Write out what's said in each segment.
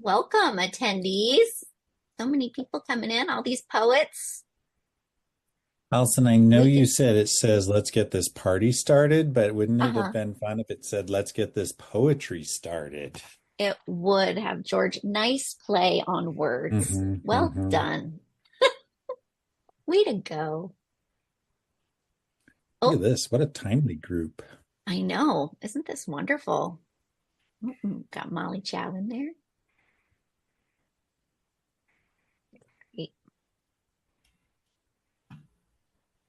Welcome, attendees. So many people coming in, all these poets. Allison, I know We you could, said it says let's get this party started, but wouldn't it have uh-huh. been fun if it said let's get this poetry started? It would have, George. Nice play on words. hmm Well hmm done. Way to go. Look at Oh, this. What a timely group. I know. Isn't this wonderful? Got Molly Chow in there. Great.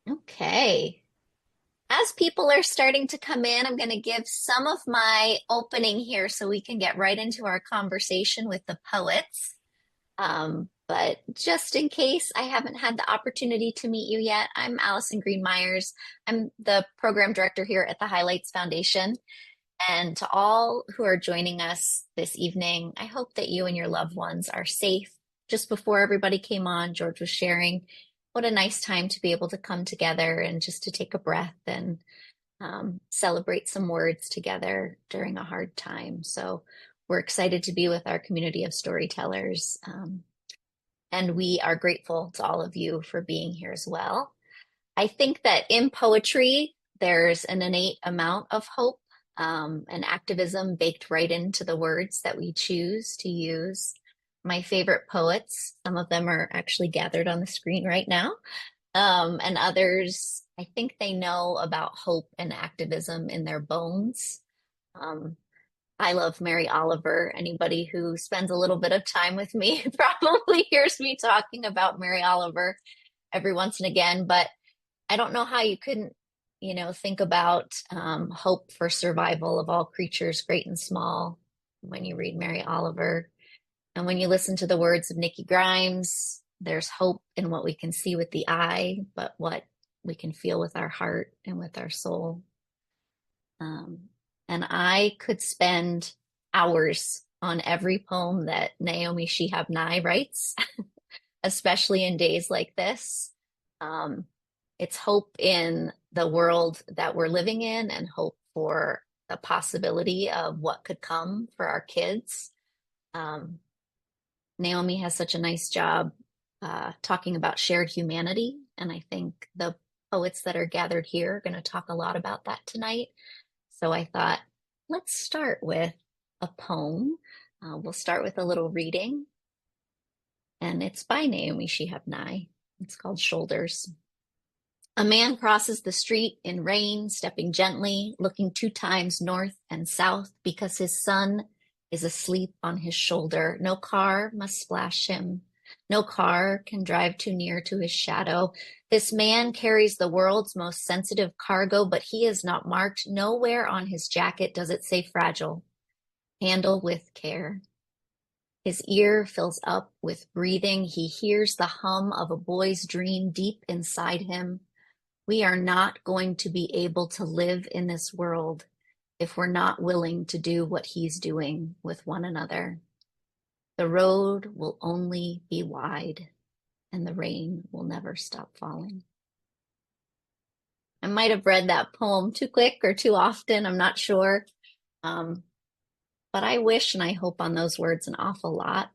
Okay. As people are starting to come in, I'm going to give some of my opening here so we can get right into our conversation with the poets. But just in case I haven't had the opportunity to meet you yet, I'm Allison Green Myers. I'm the program director here at the Highlights Foundation. And to all who are joining us this evening, I hope that you and your loved ones are safe. Just before everybody came on, George was sharing what a nice time to be able to come together and just to take a breath and celebrate some words together during a hard time. So we're excited to be with our community of storytellers. And we are grateful to all of you for being here as well. I think that in poetry, there's an innate amount of hope and activism baked right into the words that we choose to use. My favorite poets, some of them are actually gathered on the screen right now, and others, I think they know about hope and activism in their bones. Um, I love Mary Oliver. Anybody who spends a little bit of time with me probably hears me talking about Mary Oliver every once and again, but I don't know how you couldn't, think about hope for survival of all creatures, great and small, when you read Mary Oliver. And when you listen to the words of Nikki Grimes, there's hope in what we can see with the eye, but what we can feel with our heart and with our soul. Um, and I could spend hours on every poem that Naomi Shihab Nye writes, especially in days like this. Um, it's hope in the world that we're living in and hope for the possibility of what could come for our kids. Um, Naomi has such a nice job talking about shared humanity. And I think the poets that are gathered here are going to talk a lot about that tonight. So I thought, let's start with a poem. We'll start with a little reading, and it's by Naomi Shihab Nye. It's called Shoulders. A man crosses the street in rain, stepping gently, looking 2 times north and south because his son is asleep on his shoulder. No car must splash him. No car can drive too near to his shadow. This man carries the world's most sensitive cargo, but he is not marked. Nowhere on his jacket does it say fragile. Handle with care. His ear fills up with breathing. He hears the hum of a boy's dream deep inside him. We are not going to be able to live in this world if we're not willing to do what he's doing with one another. The road will only be wide, and the rain will never stop falling. I might have read that poem too quick or too often, I'm not sure. Um, but I wish and I hope on those words an awful lot.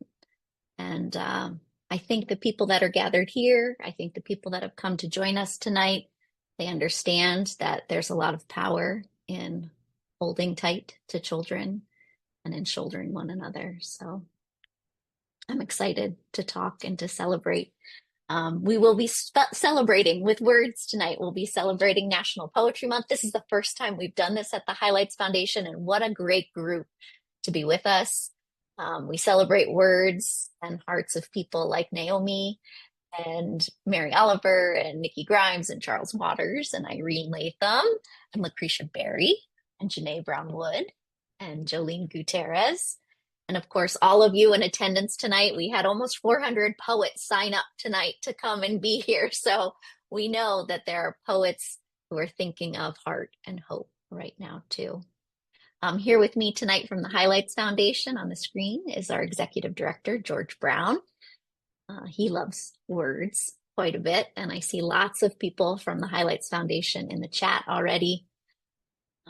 And I think the people that are gathered here, I think the people that have come to join us tonight, they understand that there's a lot of power in holding tight to children and in shouldering one another. So I'm excited to talk and to celebrate. We will be celebrating with words tonight. We'll be celebrating National Poetry Month. This is the first time we've done this at the Highlights Foundation, and what a great group to be with us. We celebrate words and hearts of people like Naomi and Mary Oliver and Nikki Grimes and Charles Waters and Irene Latham and Lacresha and JaNay Brown-Wood and Jolene Gutiérrez. And of course, all of you in attendance tonight. We had almost 400 poets sign up tonight to come and be here. So we know that there are poets who are thinking of heart and hope right now, too. Here with me tonight from the Highlights Foundation on the screen is our executive director, George Brown. He loves words quite a bit, and I see lots of people from the Highlights Foundation in the chat already.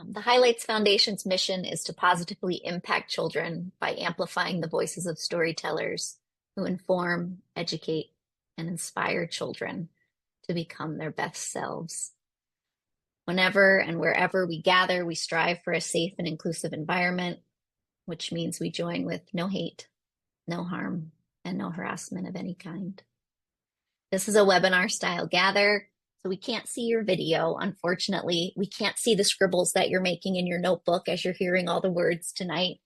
The Highlights Foundation's mission is to positively impact children by amplifying the voices of storytellers who inform, educate, and inspire children to become their best selves. Whenever and wherever we gather, we strive for a safe and inclusive environment, which means we join with no hate, no harm, and no harassment of any kind. This is a webinar style gather, so we can't see your video. Unfortunately, we can't see the scribbles that you're making in your notebook as you're hearing all the words tonight.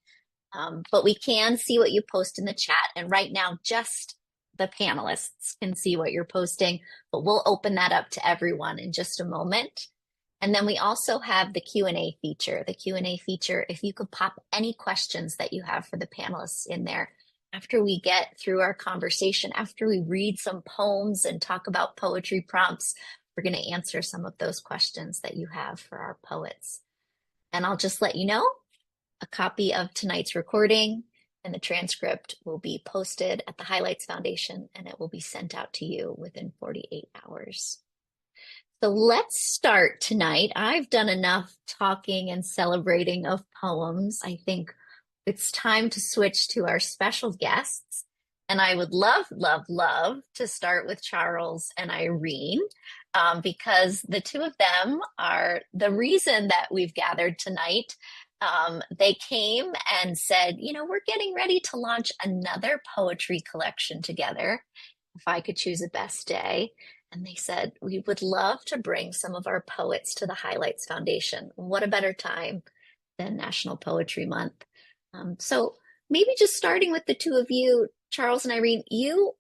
But we can see what you post in the chat. And right now, just the panelists can see what you're posting, but we'll open that up to everyone in just a moment. And then we also have the Q&A feature. The Q&A feature, if you could pop any questions that you have for the panelists in there after we get through our conversation, after we read some poems and talk about poetry prompts, we're going to answer some of those questions that you have for our poets. And I'll just let you know, a copy of tonight's recording and the transcript will be posted at the Highlights Foundation, and it will be sent out to you within 48 hours. So let's start tonight. I've done enough talking and celebrating of poems. I think it's time to switch to our special guests. And I would love, love, love to start with Charles and Irene, because the two of them are the reason that we've gathered tonight. They came and said, you know, we're getting ready to launch another poetry collection together, if I could choose a best day. And they said, we would love to bring some of our poets to the Highlights Foundation. What a better time than National Poetry Month. So maybe just starting with the two of you, Charles and Irene, you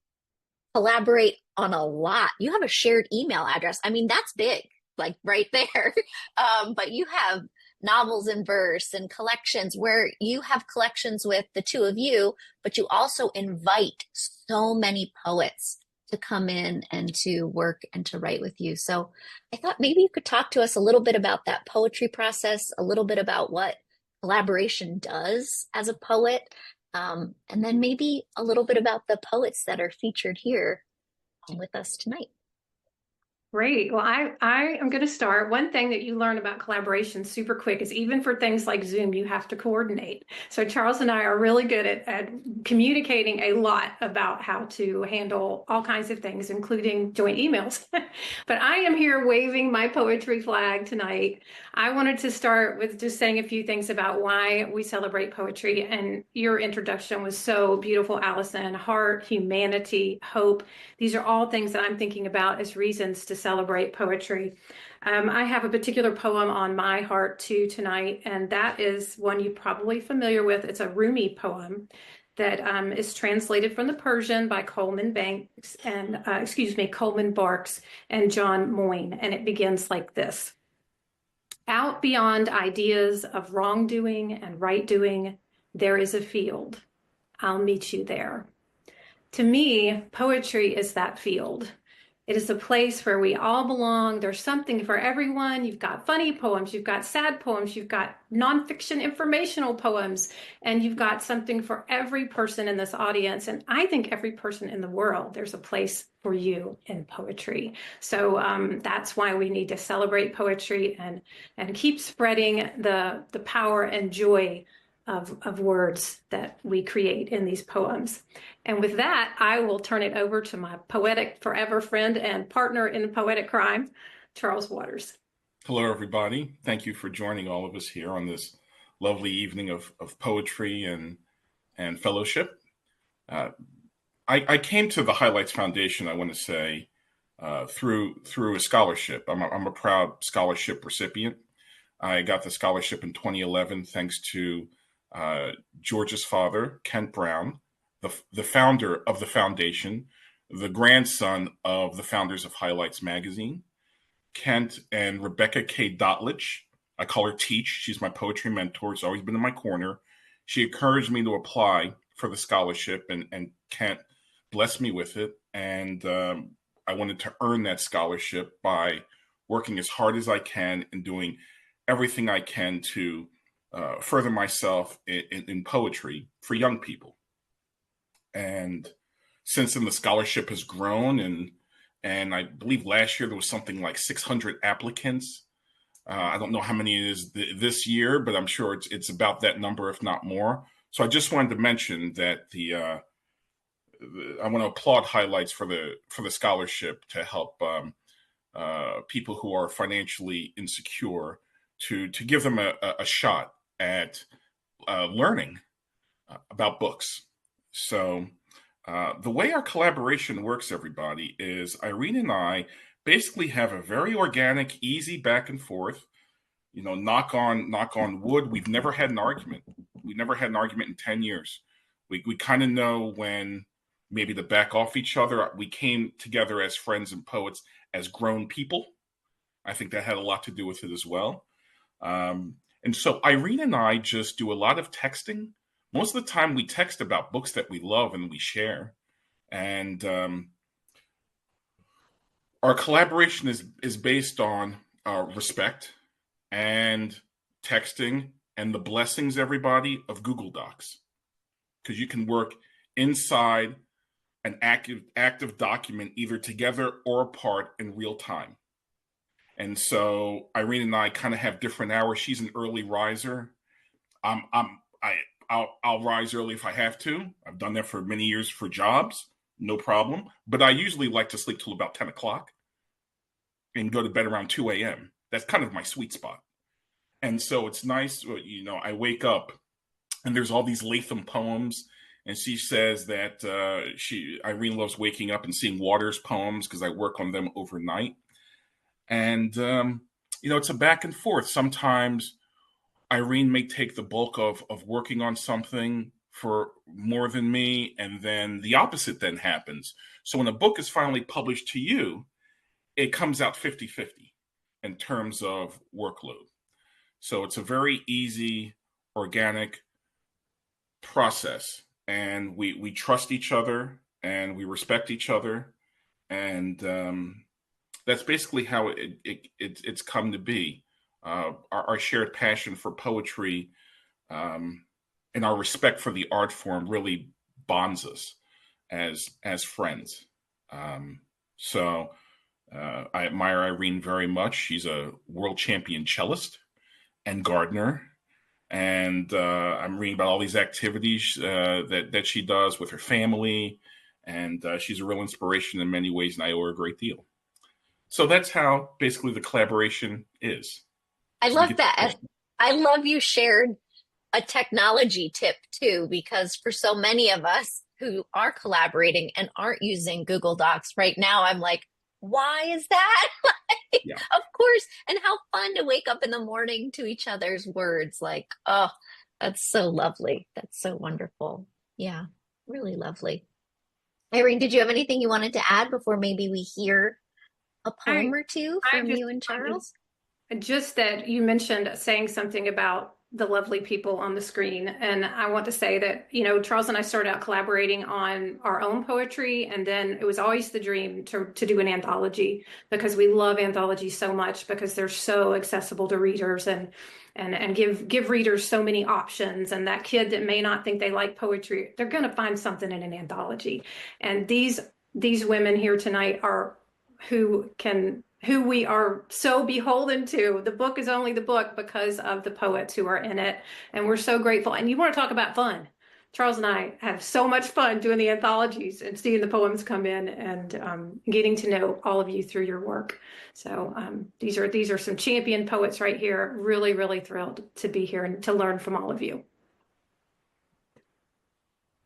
collaborate on a lot. You have a shared email address. I mean, that's big, like right there. But you have novels in verse and collections where you have collections with the two of you, but you also invite so many poets to come in and to work and to write with you. So I thought maybe you could talk to us a little bit about that poetry process, a little bit about what collaboration does as a poet, and then maybe a little bit about the poets that are featured here with us tonight. Great. Well, I am going to start. One thing that you learn about collaboration super quick is even for things like Zoom, you have to coordinate. So Charles and I are really good at communicating a lot about how to handle all kinds of things, including joint emails. But I am here waving my poetry flag tonight. I wanted to start with just saying a few things about why we celebrate poetry. And your introduction was so beautiful, Allison. Heart, humanity, hope. These are all things that I'm thinking about as reasons to celebrate poetry. I have a particular poem on my heart too tonight, and that is one you're probably familiar with. It's a Rumi poem that is translated from the Persian by Coleman Barks and John Moyne, and it begins like this. Out beyond ideas of wrongdoing and right doing, there is a field. I'll meet you there. To me, poetry is that field. It is a place where we all belong. There's something for everyone. You've got funny poems, you've got sad poems, you've got nonfiction informational poems, and you've got something for every person in this audience. And I think every person in the world, there's a place for you in poetry. So that's why we need to celebrate poetry and keep spreading the power and joy of words that we create in these poems. And with that, I will turn it over to my poetic forever friend and partner in poetic crime, Charles Waters. Hello, everybody. Thank you for joining all of us here on this lovely evening of poetry and fellowship. I came to the Highlights Foundation, I want to say, through a scholarship. I'm a proud scholarship recipient. I got the scholarship in 2011 thanks to George's father, Kent Brown, the founder of the foundation, the grandson of the founders of Highlights magazine, Kent and Rebecca K. Dotlich. I call her Teach. She's my poetry mentor. She's always been in my corner. She encouraged me to apply for the scholarship, and Kent blessed me with it. And I wanted to earn that scholarship by working as hard as I can and doing everything I can to further myself in poetry for young people. And since then, the scholarship has grown, and I believe last year there was something like 600 applicants. I don't know how many it is this year, but I'm sure it's about that number, if not more. So I just wanted to mention that I want to applaud highlights for the scholarship to help people who are financially insecure to give them a shot at learning about books. So the way our collaboration works, everybody, is Irene and I basically have a very organic, easy back and forth. Knock on wood. We've never had an argument. We never had an argument in 10 years. We kind of know when maybe to back off each other. We came together as friends and poets, as grown people. I think that had a lot to do with it as well. And so Irene and I just do a lot of texting. Most of the time we text about books that we love and we share. And our collaboration is based on respect and texting and the blessings, everybody, of Google Docs. Because you can work inside an active document either together or apart in real time. And so Irene and I kind of have different hours. She's an early riser. I'll rise early if I have to. I've done that for many years for jobs, no problem. But I usually like to sleep till about 10 o'clock and go to bed around 2 a.m. That's kind of my sweet spot. And so it's nice, I wake up and there's all these Latham poems. And she says that Irene loves waking up and seeing Waters poems because I work on them overnight. And, it's a back and forth. Sometimes Irene may take the bulk of working on something for more than me, and then the opposite then happens. So when a book is finally published to you, it comes out 50-50 in terms of workload. So it's a very easy, organic process. And we trust each other and we respect each other. And that's basically how it's come to be. Our shared passion for poetry and our respect for the art form really bonds us as friends. So I admire Irene very much. She's a world champion cellist and gardener. And I'm reading about all these activities that she does with her family. And she's a real inspiration in many ways, and I owe her a great deal. So that's how basically the collaboration is. I love that. I love you shared a technology tip too, because for so many of us who are collaborating and aren't using Google Docs right now, I'm like, why is that? Yeah. Of course. And how fun to wake up in the morning to each other's words. Like, oh, that's so lovely. That's so wonderful. Yeah, really lovely. Irene, did you have anything you wanted to add before maybe we hear a poem or two from you and Charles? Just that you mentioned saying something about the lovely people on the screen. And I want to say that, Charles and I started out collaborating on our own poetry. And then it was always the dream to do an anthology, because we love anthologies so much, because they're so accessible to readers and give readers so many options. And that kid that may not think they like poetry, they're going to find something in an anthology. And these women here tonight are who we are so beholden to. The book is only the book because of the poets who are in it. And we're so grateful. And you want to talk about fun. Charles and I have so much fun doing the anthologies and seeing the poems come in and getting to know all of you through your work. So these are some champion poets right here. Really, really thrilled to be here and to learn from all of you.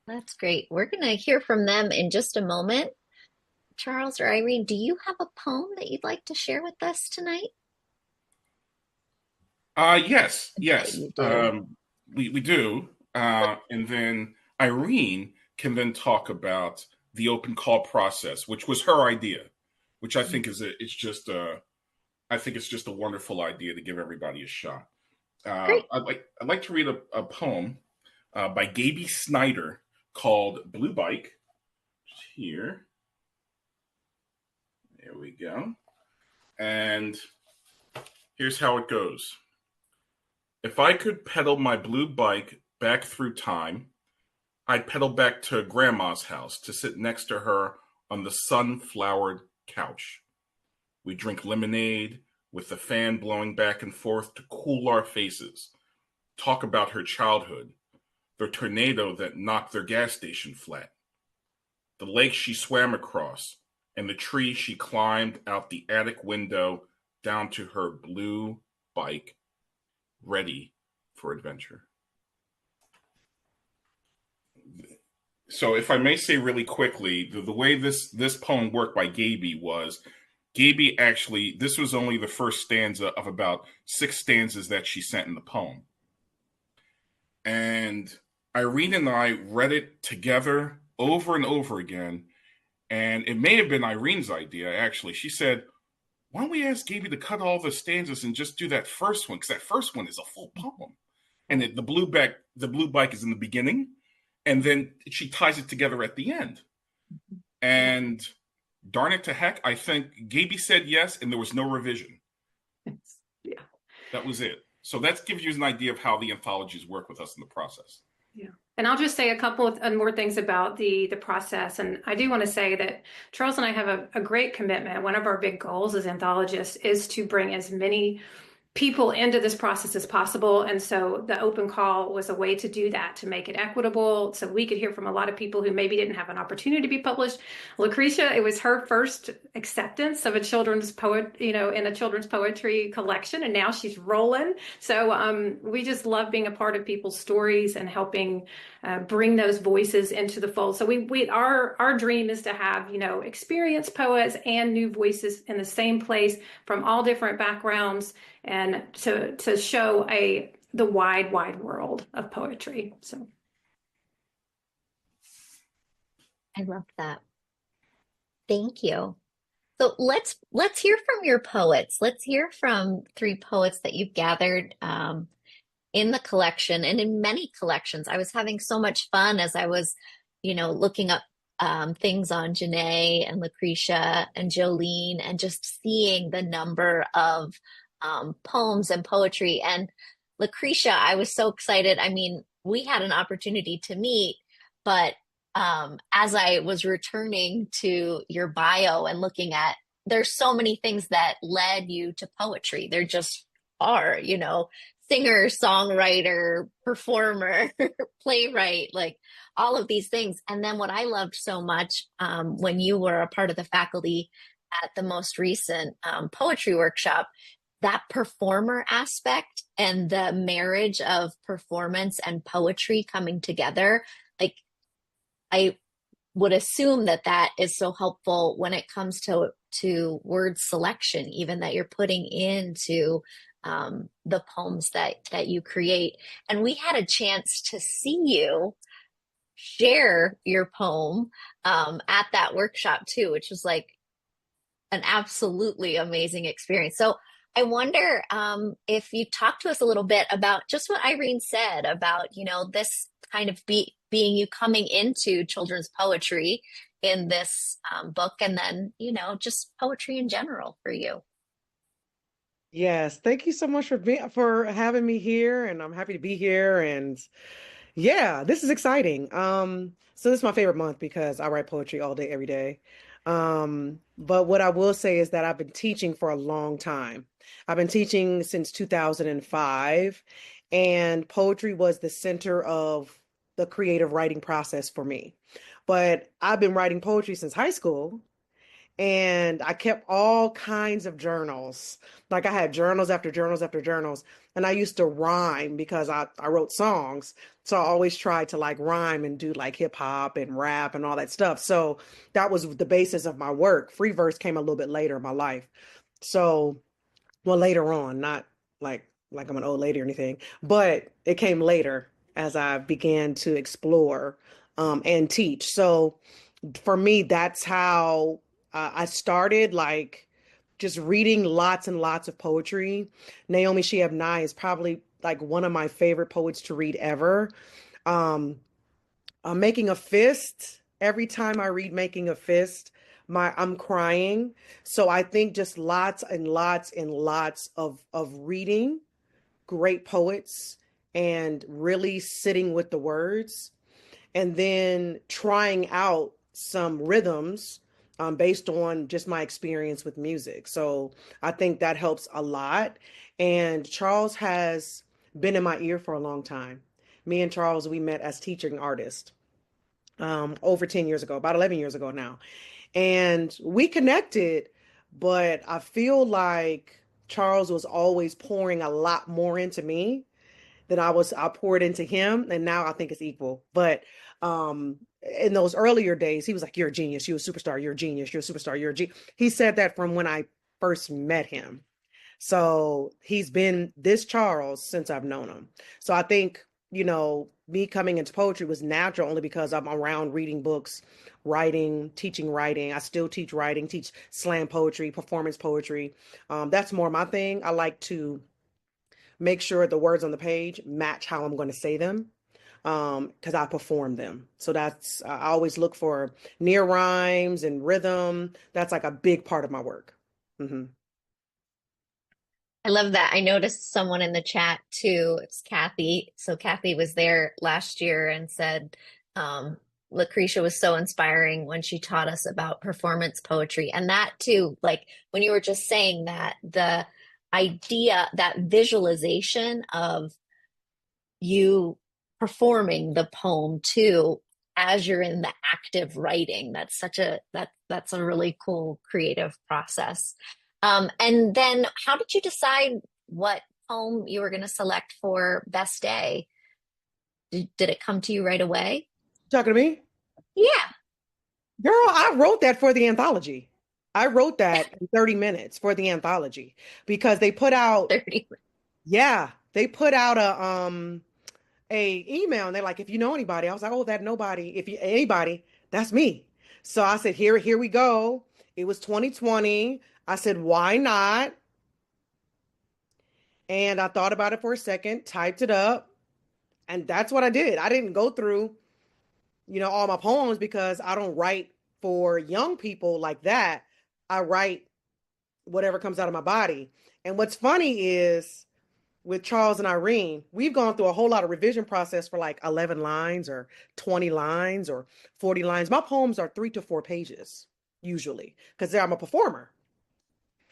That's great. We're going to hear from them in just a moment. Charles or Irene, do you have a poem that you'd like to share with us tonight? Yes. You do. We do. And then Irene can then talk about the open call process, which was her idea, which I think it's just a wonderful idea to give everybody a shot. Great. I'd like to read a poem by Gaby Snyder called Blue Bike. Here. There we go. And here's how it goes. If I could pedal my blue bike back through time, I'd pedal back to Grandma's house to sit next to her on the sun-flowered couch. We drink lemonade, with the fan blowing back and forth to cool our faces, talk about her childhood, the tornado that knocked their gas station flat, the lake she swam across, and the tree she climbed out the attic window down to her blue bike, ready for adventure. So, if I may say really quickly, the way this poem worked by Gaby was Gaby actually, this was only the first stanza of about 6 stanzas that she sent in the poem. And Irene and I read it together over and over again. And it may have been Irene's idea, actually. She said, why don't we ask Gaby to cut all the stanzas and just do that first one? Because that first one is a full poem. And the blue bike is in the beginning. And then she ties it together at the end. And darn it to heck, I think Gaby said yes, and there was no revision. Yeah. That was it. So that gives you an idea of how the anthologies work with us in the process. Yeah. And I'll just say a couple of more things about the process. And I do want to say that Charles and I have a great commitment. One of our big goals as anthologists is to bring as many people into this process as possible. And so the open call was a way to do that, to make it equitable. So we could hear from a lot of people who maybe didn't have an opportunity to be published. Lacresha, it was her first acceptance of a children's poet, in a children's poetry collection. And now she's rolling. So we just love being a part of people's stories and helping bring those voices into the fold. So our dream is to have, experienced poets and new voices in the same place from all different backgrounds, and to show the wide world of poetry. So I love that. Thank you. So let's hear from your poets. Let's hear from 3 poets that you've gathered in the collection and in many collections. I was having so much fun as I was, looking up things on JaNay and Lacresha and Jolene, and just seeing the number of poems and poetry. And Lacresha, I was so excited. I mean, we had an opportunity to meet, but as I was returning to your bio and looking at, there's so many things that led you to poetry. There just are, singer, songwriter, performer, playwright, like all of these things. And then what I loved so much when you were a part of the faculty at the most recent poetry workshop, that performer aspect and the marriage of performance and poetry coming together. Like, I would assume that is so helpful when it comes to word selection, even that you're putting into the poems that you create. And we had a chance to see you share your poem at that workshop too, which was like an absolutely amazing experience. So I wonder if you talk to us a little bit about just what Irene said about, this kind of being you coming into children's poetry in this book, and then, just poetry in general for you. Yes, thank you so much for having me here, and I'm happy to be here. And yeah, this is exciting. So this is my favorite month because I write poetry all day, every day. But what I will say is that I've been teaching for a long time. I've been teaching since 2005, and poetry was the center of the creative writing process for me. But I've been writing poetry since high school, and I kept all kinds of journals. Like I had journals after journals after journals, and I used to rhyme because I wrote songs. So I always tried to like rhyme and do like hip hop and rap and all that stuff. So that was the basis of my work. Free verse came a little bit later in my life. So, well, later on, not like I'm an old lady or anything, but it came later as I began to explore and teach. So for me, that's how I started, like just reading lots and lots of poetry. Naomi Shihab Nye is probably like one of my favorite poets to read ever. Um, Making a Fist. Every time I read Making a Fist, I'm crying. So I think just lots and lots and lots of reading great poets and really sitting with the words, and then trying out some rhythms based on just my experience with music. So I think that helps a lot. And Charles has been in my ear for a long time. Me and Charles, we met as teaching artists over 10 years ago, about 11 years ago now. And we connected, but I feel like Charles was always pouring a lot more into me than I poured into him, and now I think it's equal. But in those earlier days, he was like, "You're a genius. You're a superstar. You're a genius. You're a superstar. You're a genius." He said that from when I first met him. So he's been this Charles since I've known him. So I think, me coming into poetry was natural only because I'm around reading books, writing, teaching writing. I still teach writing, teach slam poetry, performance poetry. That's more my thing. I like to make sure the words on the page match how I'm going to say them because I perform them. So I always look for near rhymes and rhythm. That's like a big part of my work. Hmm. I love that. I noticed someone in the chat too. It's Kathy. So Kathy was there last year and said, Lacresha was so inspiring when she taught us about performance poetry. And that too, like when you were just saying that, the idea, that visualization of you performing the poem too as you're in the active writing, that's a really cool creative process. And then how did you decide what poem you were going to select for best day? Did it come to you right away? Talking to me? Yeah. Girl, I wrote that for the anthology. I wrote that in 30 minutes for the anthology because they put out, 30. yeah, they put out a email and they're like, if you know anybody, I was like, oh, that nobody, if you anybody, that's me. So I said, here we go. It was 2020. I said, why not? And I thought about it for a second, typed it up, and that's what I did. I didn't go through, all my poems because I don't write for young people like that. I write whatever comes out of my body. And what's funny is with Charles and Irene, we've gone through a whole lot of revision process for like 11 lines or 20 lines or 40 lines. My poems are 3 to 4 pages usually because I'm a performer.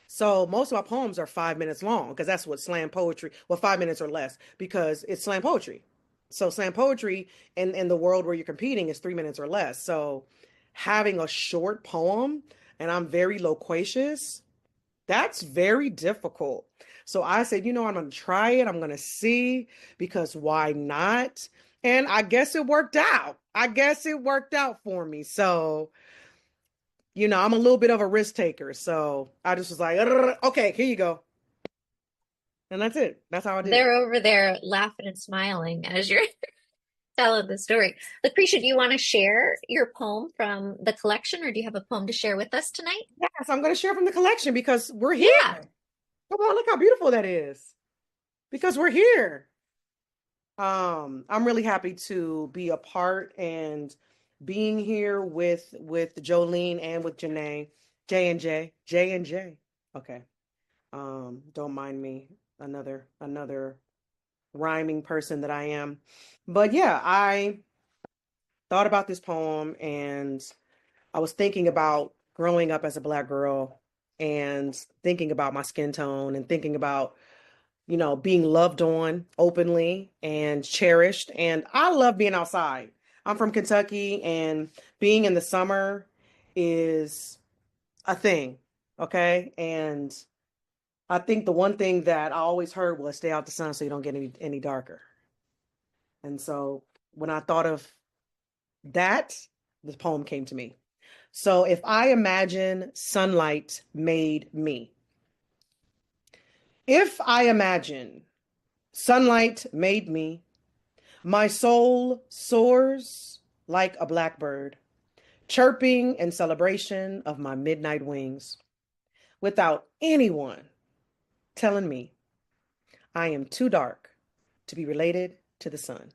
So most of my poems are 5 minutes long because that's what slam poetry, well, 5 minutes or less because it's slam poetry. So slam poetry in the world where you're competing is 3 minutes or less. So having a short poem, and I'm very loquacious, that's very difficult. So I said, I'm going to try it. I'm going to see because why not? And I guess it worked out. I guess it worked out for me. So, I'm a little bit of a risk taker. So I just was like, okay, here you go. And that's it. That's how I did it. They're over there laughing and smiling as you're telling the story. Lucretia, do you want to share your poem from the collection, or do you have a poem to share with us tonight? Yes, I'm going to share from the collection because we're here. Yeah. Come on, look how beautiful that is. Because we're here. I'm really happy to be a part and being here with Jolene and with JaNay, J and J. Okay. Don't mind me. Another rhyming person that I am. But yeah, I thought about this poem and I was thinking about growing up as a Black girl and thinking about my skin tone and thinking about being loved on openly and cherished. And I love being outside. I'm from Kentucky, and being in the summer is a thing. Okay. And I think the one thing that I always heard was stay out the sun so you don't get any darker. And so when I thought of that, this poem came to me. So if I imagine sunlight made me, if I imagine sunlight made me, my soul soars like a blackbird, chirping in celebration of my midnight wings, without anyone telling me I am too dark to be related to the sun.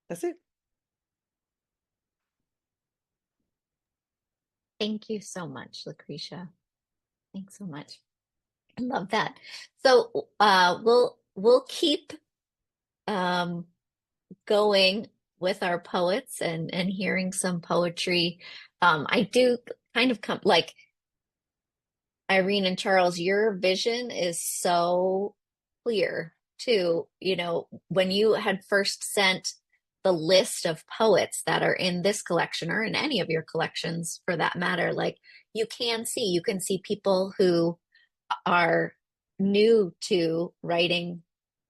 That's it. Thank you so much, Lucretia. Thanks so much. I love that. So we'll keep um going with our poets and hearing some poetry. I do kind of come like Irene and Charles, your vision is so clear too. You know, when you had first sent the list of poets that are in this collection or in any of your collections for that matter, like you can see people who are new to writing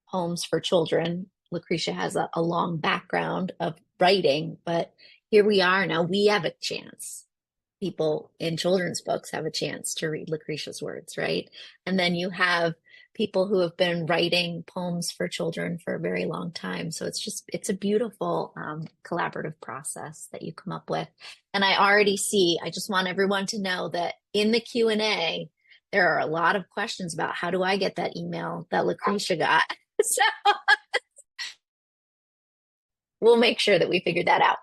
poems for children. Lacresha has a long background of writing, but here we are now. We have a chance. People in children's books have a chance to read Lacresha's words, right? And then you have people who have been writing poems for children for a very long time. So it's a beautiful collaborative process that you come up with. And I just want everyone to know that in the Q&A, there are a lot of questions about how do I get that email that Lacresha got. So we'll make sure that we figure that out.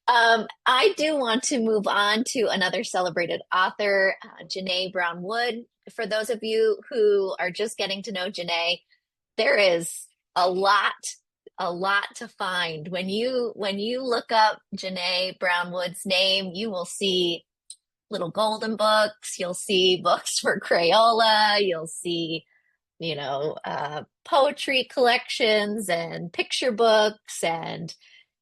I do want to move on to another celebrated author, JaNay Brown Wood. For those of you who are just getting to know JaNay, there is a lot to find. When you look up JaNay Brown Wood's name, you will see little golden books. You'll see books for Crayola. You'll see, poetry collections and picture books and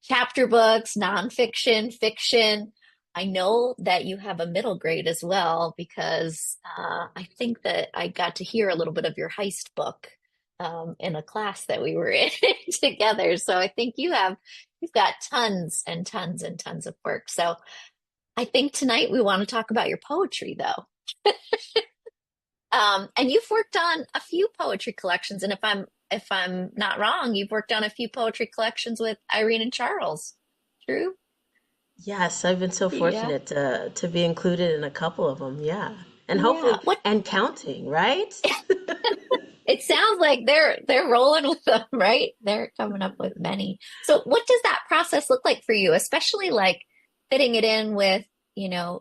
chapter books, nonfiction, fiction. I know that you have a middle grade as well because I think that I got to hear a little bit of your heist book in a class that we were in together. So I think you've got tons and tons and tons of work. So I think tonight we want to talk about your poetry, though. And you've worked on a few poetry collections, and if I'm not wrong, you've worked on a few poetry collections with Irene and Charles. True? Yes, I've been so Yeah. fortunate to be included in a couple of them. Yeah. And Yeah. hopefully and counting, right? It sounds like they're rolling with them, right? They're coming up with many. So what does that process look like for you, especially like fitting it in with,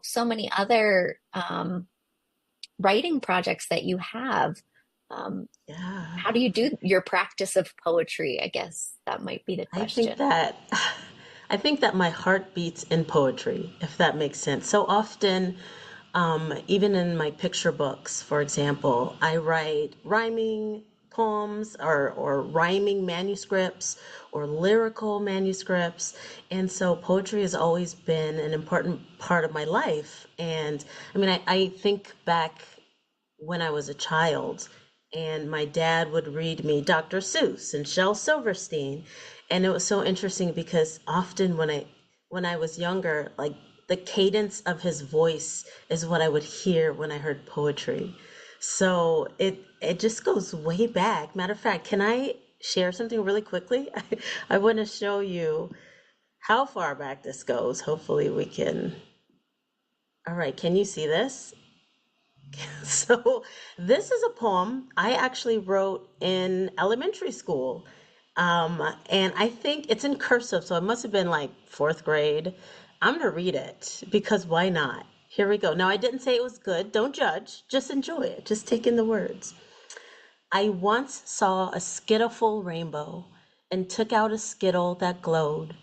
so many other writing projects that you have? Yeah. How do you do your practice of poetry? I guess that might be the I think question. that I think that my heart beats in poetry, if that makes sense. So often, even in my picture books, for example, I write rhyming poems or rhyming manuscripts or lyrical manuscripts. And so poetry has always been an important part of my life. And I mean, I think back when I was a child, and my dad would read me Dr. Seuss and Shel Silverstein, and it was so interesting because often when I was younger, like the cadence of his voice is what I would hear when I heard poetry. So it just goes way back. Matter of fact, can I share something really quickly? I want to show you how far back this goes. Hopefully we can. All right, can you see this? So this is a poem I actually wrote in elementary school. And I think it's in cursive, so it must have been like fourth grade. I'm gonna read it because why not? Here we go. Now, I didn't say it was good. Don't judge. Just enjoy it. Just take in the words. I once saw a skittleful rainbow and took out a skittle that glowed.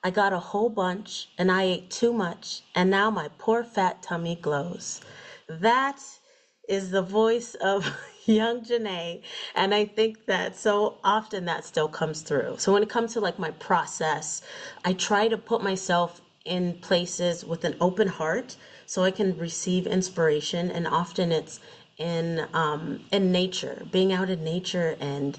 I got a whole bunch and I ate too much, and now my poor fat tummy glows. That is the voice of young JaNay. And I think that so often that still comes through. So when it comes to like my process, I try to put myself in places with an open heart so I can receive inspiration. And often it's in nature, being out in nature and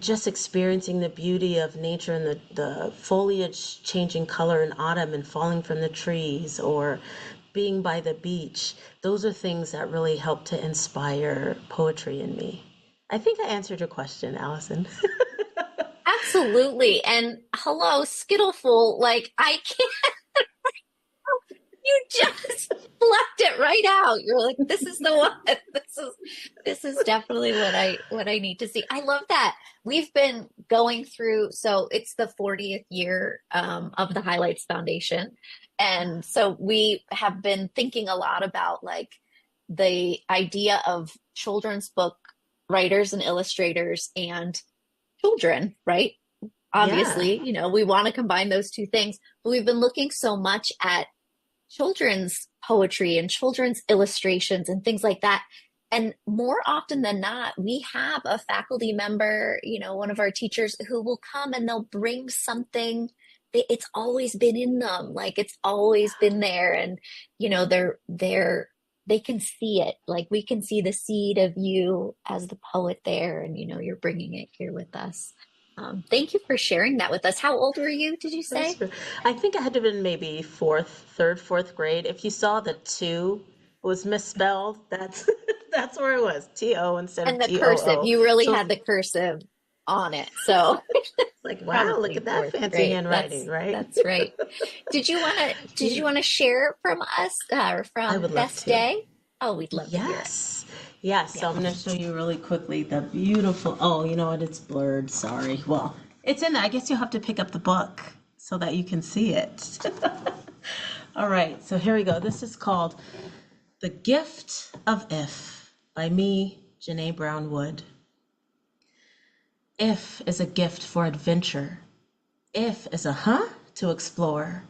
just experiencing the beauty of nature and the foliage changing color in autumn and falling from the trees or being by the beach. Those are things that really help to inspire poetry in me. I think I answered your question, Allison. Absolutely. And hello, Skittleful. Like I can't, you just plucked it right out. You're like, this is the one. This is definitely what I need to see. I love that. We've been going through, so it's the 40th year of the Highlights Foundation. And so we have been thinking a lot about like the idea of children's book writers and illustrators and children, right? Yeah. obviously, we want to combine those two things, but we've been looking so much at children's poetry and children's illustrations and things like that. And more often than not, we have a faculty member, one of our teachers who will come and they'll bring something. It's always been in them, like it's always been there, and they can see it. Like we can see the seed of you as the poet there, and you're bringing it here with us. Thank you for sharing that with us. How old were you, did you That's say? true. I think I had to have been maybe third, fourth grade. If you saw the two was misspelled, that's that's where it was. T-O instead of And the cursive, T-O-O. you really So had it's the cursive on it. So like, wow, look probably at that fourth fancy grade. handwriting, That's right? that's right. Did you Yeah, want to share from us or I from would love Best to. Day? Oh, we'd love to hear it. Yes. Yes. Yeah. So I'm going to show you really quickly the beautiful. Oh, you know what? It's blurred. Sorry. Well, it's in there. I guess you'll have to pick up the book so that you can see it. All right. So here we go. This is called The Gift of If by me, JaNay Brown Wood. If is a gift for adventure. If is a to explore.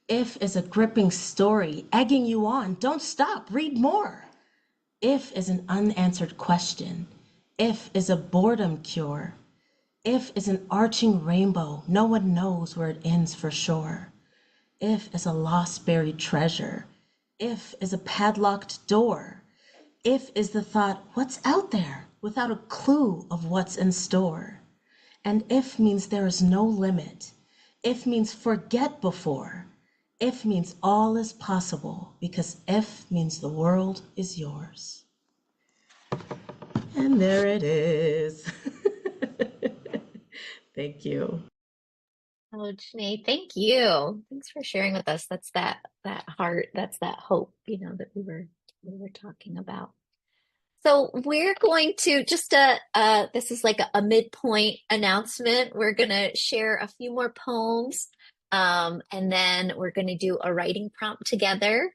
If is a gripping story, egging you on. Don't stop. Read more. If is an unanswered question. If is a boredom cure. If is an arching rainbow, no one knows where it ends for sure. If is a lost buried treasure. If is a padlocked door. If is the thought, what's out there, without a clue of what's in store. And if means there is no limit. If means forget before. If means all is possible, because if means the world is yours. And there it is. Thank you. Oh, JaNay, thank you. Thanks for sharing with us. That's that heart, that's that hope, that we were talking about. So we're going to just this is like a midpoint announcement. We're gonna share a few more poems, and then we're gonna do a writing prompt together.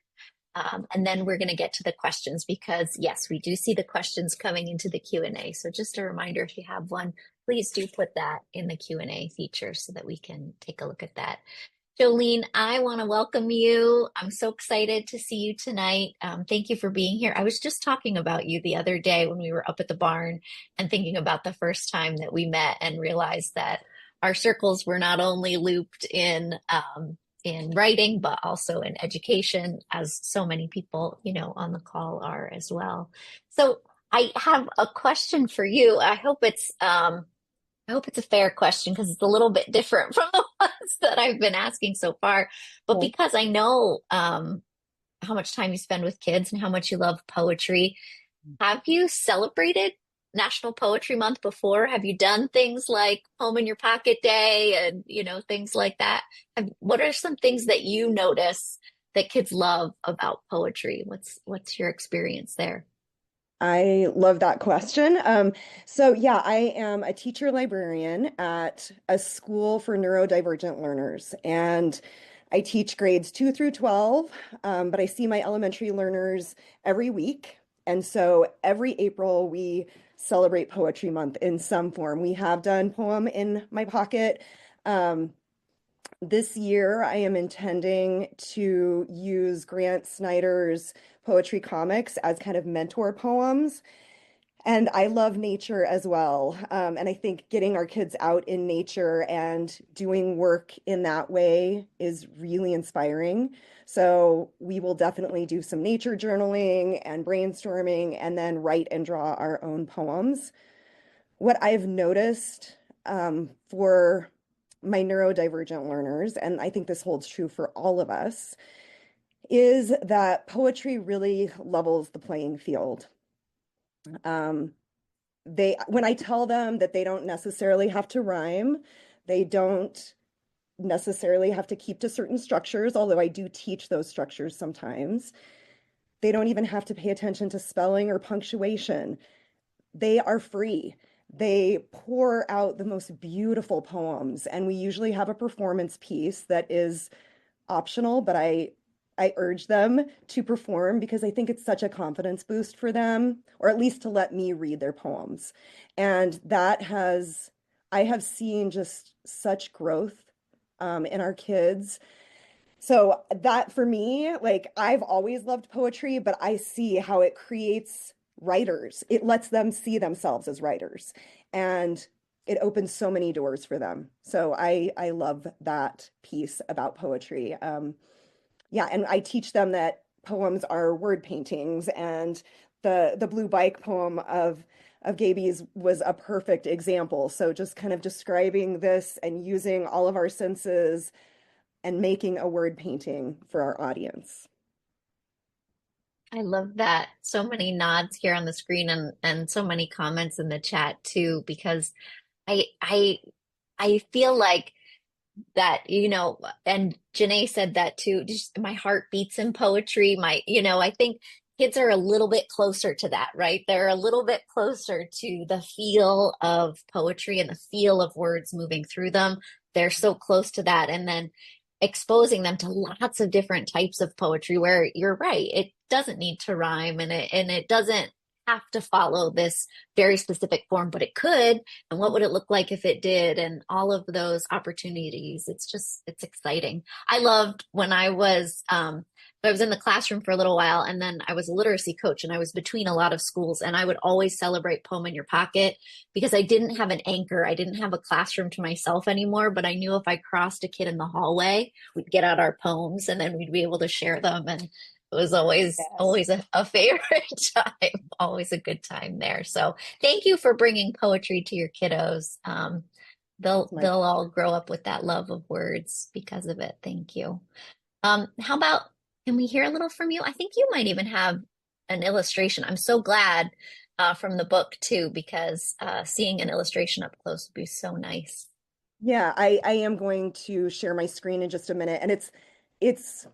And then we're going to get to the questions because yes, we do see the questions coming into the Q&A. So just a reminder, if you have one, please do put that in the Q&A feature so that we can take a look at that. Jolene, I want to welcome you. I'm so excited to see you tonight. Thank you for being here. I was just talking about you the other day when we were up at the barn and thinking about the first time that we met and realized that our circles were not only looped in writing, but also in education, as so many people, on the call are as well. So I have a question for you. I hope it's a fair question because it's a little bit different from the ones that I've been asking so far. But Well, because I know how much time you spend with kids and how much you love poetry, have you celebrated National Poetry Month before? Have you done things like Home in Your Pocket Day and, things like that? What are some things that you notice that kids love about poetry? What's your experience there? I love that question. So yeah, I am a teacher librarian at a school for neurodivergent learners, and I teach grades 2 through 12, but I see my elementary learners every week. And so every April we celebrate Poetry Month in some form. We have done Poem in My Pocket. Um, this year, I am intending to use Grant Snyder's poetry comics as kind of mentor poems. And I love nature as well. And I think getting our kids out in nature and doing work in that way is really inspiring. So we will definitely do some nature journaling and brainstorming and then write and draw our own poems. What I've noticed for my neurodivergent learners, and I think this holds true for all of us, is that poetry really levels the playing field. Um, when I tell them that they don't necessarily have to rhyme, they don't necessarily have to keep to certain structures, although I do teach those structures sometimes. They don't even have to pay attention to spelling or punctuation. They are free. They pour out the most beautiful poems, and we usually have a performance piece that is optional, but I urge them to perform because I think it's such a confidence boost for them, or at least to let me read their poems. And that has I have seen just such growth in our kids. So that for me, like I've always loved poetry, but I see how it creates writers. It lets them see themselves as writers, and it opens so many doors for them. So I love that piece about poetry. Yeah, and I teach them that poems are word paintings, and the blue bike poem of Gaby's was a perfect example. So just kind of describing this and using all of our senses and making a word painting for our audience. I love that. So many nods here on the screen and so many comments in the chat too, because I I I feel like that, and JaNay said that too, just my heart beats in poetry. I think kids are a little bit closer to that, right? They're a little bit closer to the feel of poetry and the feel of words moving through them. They're so close to that. And then exposing them to lots of different types of poetry where you're right, it doesn't need to rhyme and it doesn't have to follow this very specific form, but it could. And what would it look like if it did? And all of those opportunities. It's exciting. I loved when I was in the classroom for a little while, and then I was a literacy coach, and I was between a lot of schools, and I would always celebrate Poem in Your Pocket because I didn't have an anchor. I didn't have a classroom to myself anymore, but I knew if I crossed a kid in the hallway, we'd get out our poems and then we'd be able to share them. And it was Yes. always a favorite time, always a good time there. So thank you for bringing poetry to your kiddos. It's my They'll all pleasure. grow up with that love of words because of it. Thank you. How about, can we hear a little from you? I think you might even have an illustration. I'm so glad from the book too, because seeing an illustration up close would be so nice. Yeah, I am going to share my screen in just a minute. And it's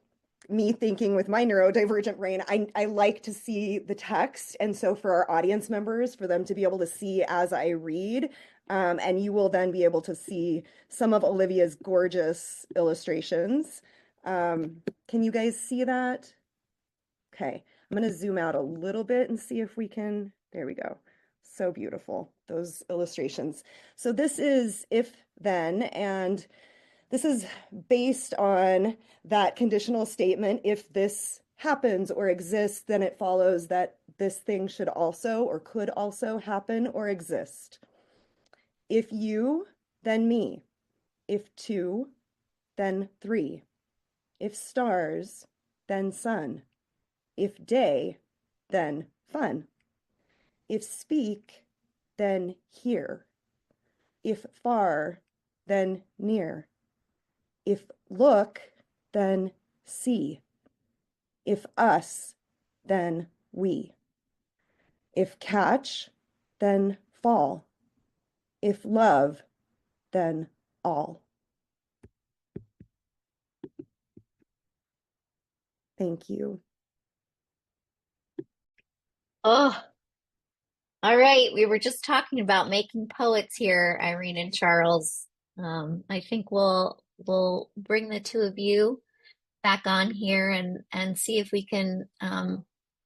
me thinking with my neurodivergent brain, I like to see the text. And so for our audience members, for them to be able to see as I read, and you will then be able to see some of Olivia's gorgeous illustrations. Can you guys see that? Okay, I'm going to zoom out a little bit and see if we can. There we go. So beautiful, those illustrations. So this is if then, and this is based on that conditional statement. If this happens or exists, then it follows that this thing should also or could also happen or exist. If you, then me. If two, then three. If stars, then sun. If day, then fun. If speak, then hear. If far, then near. If look, then see. If us, then we. If catch, then fall. If love, then all. Thank you. Oh, all right. We were just talking about making poets here, Irene and Charles. I think we'll bring the two of you back on here and see if we can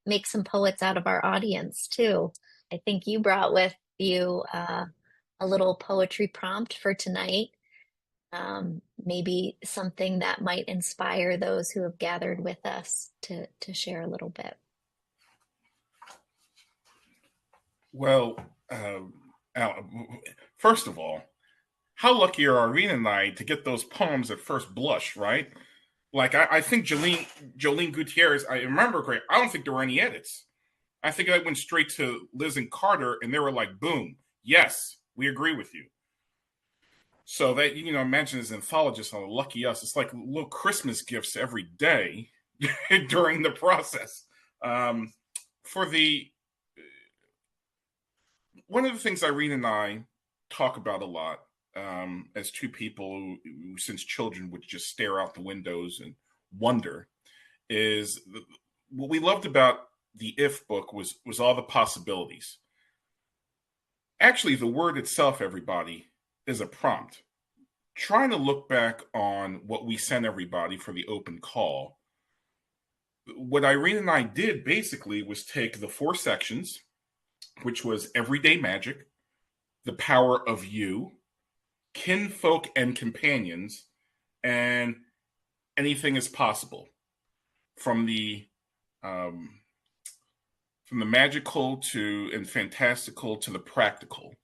make some poets out of our audience too. I think you brought with you a little poetry prompt for tonight. Maybe something that might inspire those who have gathered with us to share a little bit. Well, Al, first of all, how lucky are Irene and I to get those poems at first blush, right? Like I think Jolene Gutiérrez, I remember correct. I don't think there were any edits. I think I went straight to Liz and Carter, and they were like, "Boom, yes, we agree with you." So that mentioned as anthologists on Lucky Us, it's like little Christmas gifts every day during the process. For the One of the things Irene and I talk about a lot, as two people who, since children, would just stare out the windows and wonder, is what we loved about the If book was all the possibilities. Actually, the word itself, everybody, is a prompt. Trying to look back on what we sent everybody for the open call, what Irene and I did basically was take the 4 sections, which was everyday magic, the power of you, kinfolk and companions, and anything is possible, from the um, from the magical to and fantastical to the practical.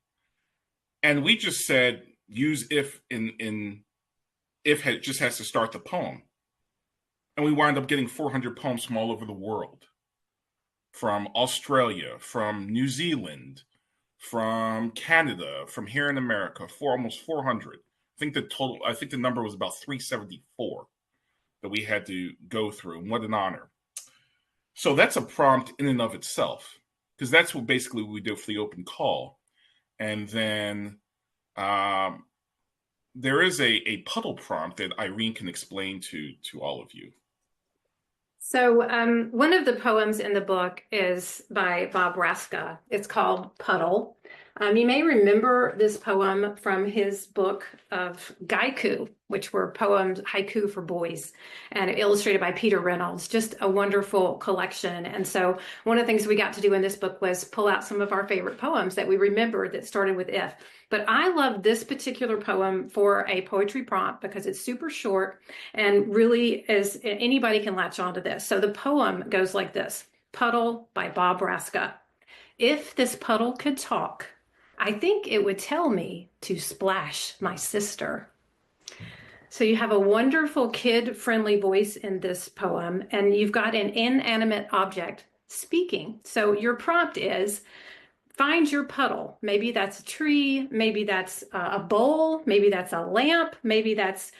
And we just said use if in if it just has to start the poem, and we wind up getting 400 poems from all over the world, from Australia, from New Zealand, from Canada, from here in America, for almost 400. I think the number was about 374 that we had to go through. And what an honor. So that's a prompt in and of itself, because that's what basically we do for the open call. And then there is a puddle prompt that Irene can explain to all of you. So one of the poems in the book is by Bob Raska. It's called Puddle. You may remember this poem from his book of Gaiku, which were poems, haiku for boys, and illustrated by Peter Reynolds. Just a wonderful collection. And so one of the things we got to do in this book was pull out some of our favorite poems that we remembered that started with if. But I love this particular poem for a poetry prompt because it's super short and really is anybody can latch onto this. So the poem goes like this: Puddle by Bob Raska. If this puddle could talk, I think it would tell me to splash my sister. So you have a wonderful kid-friendly voice in this poem, and you've got an inanimate object speaking. So your prompt is find your puddle. Maybe that's a tree, maybe that's a bowl, maybe that's a lamp, maybe that's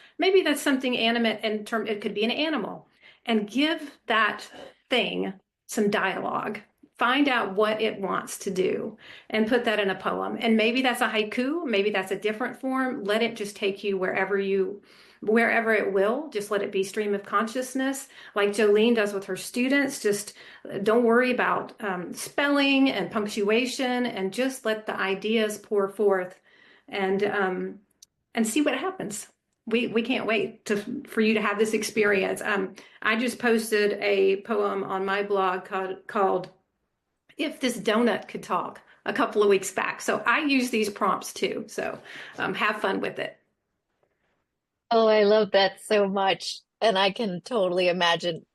something animate it could be an animal. And give that thing some dialogue. Find out what it wants to do and put that in a poem. And maybe that's a haiku, maybe that's a different form. Let it just take you wherever it will. Just let it be stream of consciousness, like Jolene does with her students. Just don't worry about spelling and punctuation, and just let the ideas pour forth and see what happens. We can't wait for you to have this experience. I just posted a poem on my blog called If This Donut Could Talk a couple of weeks back. So I use these prompts too. So have fun with it. Oh, I love that so much. And I can totally imagine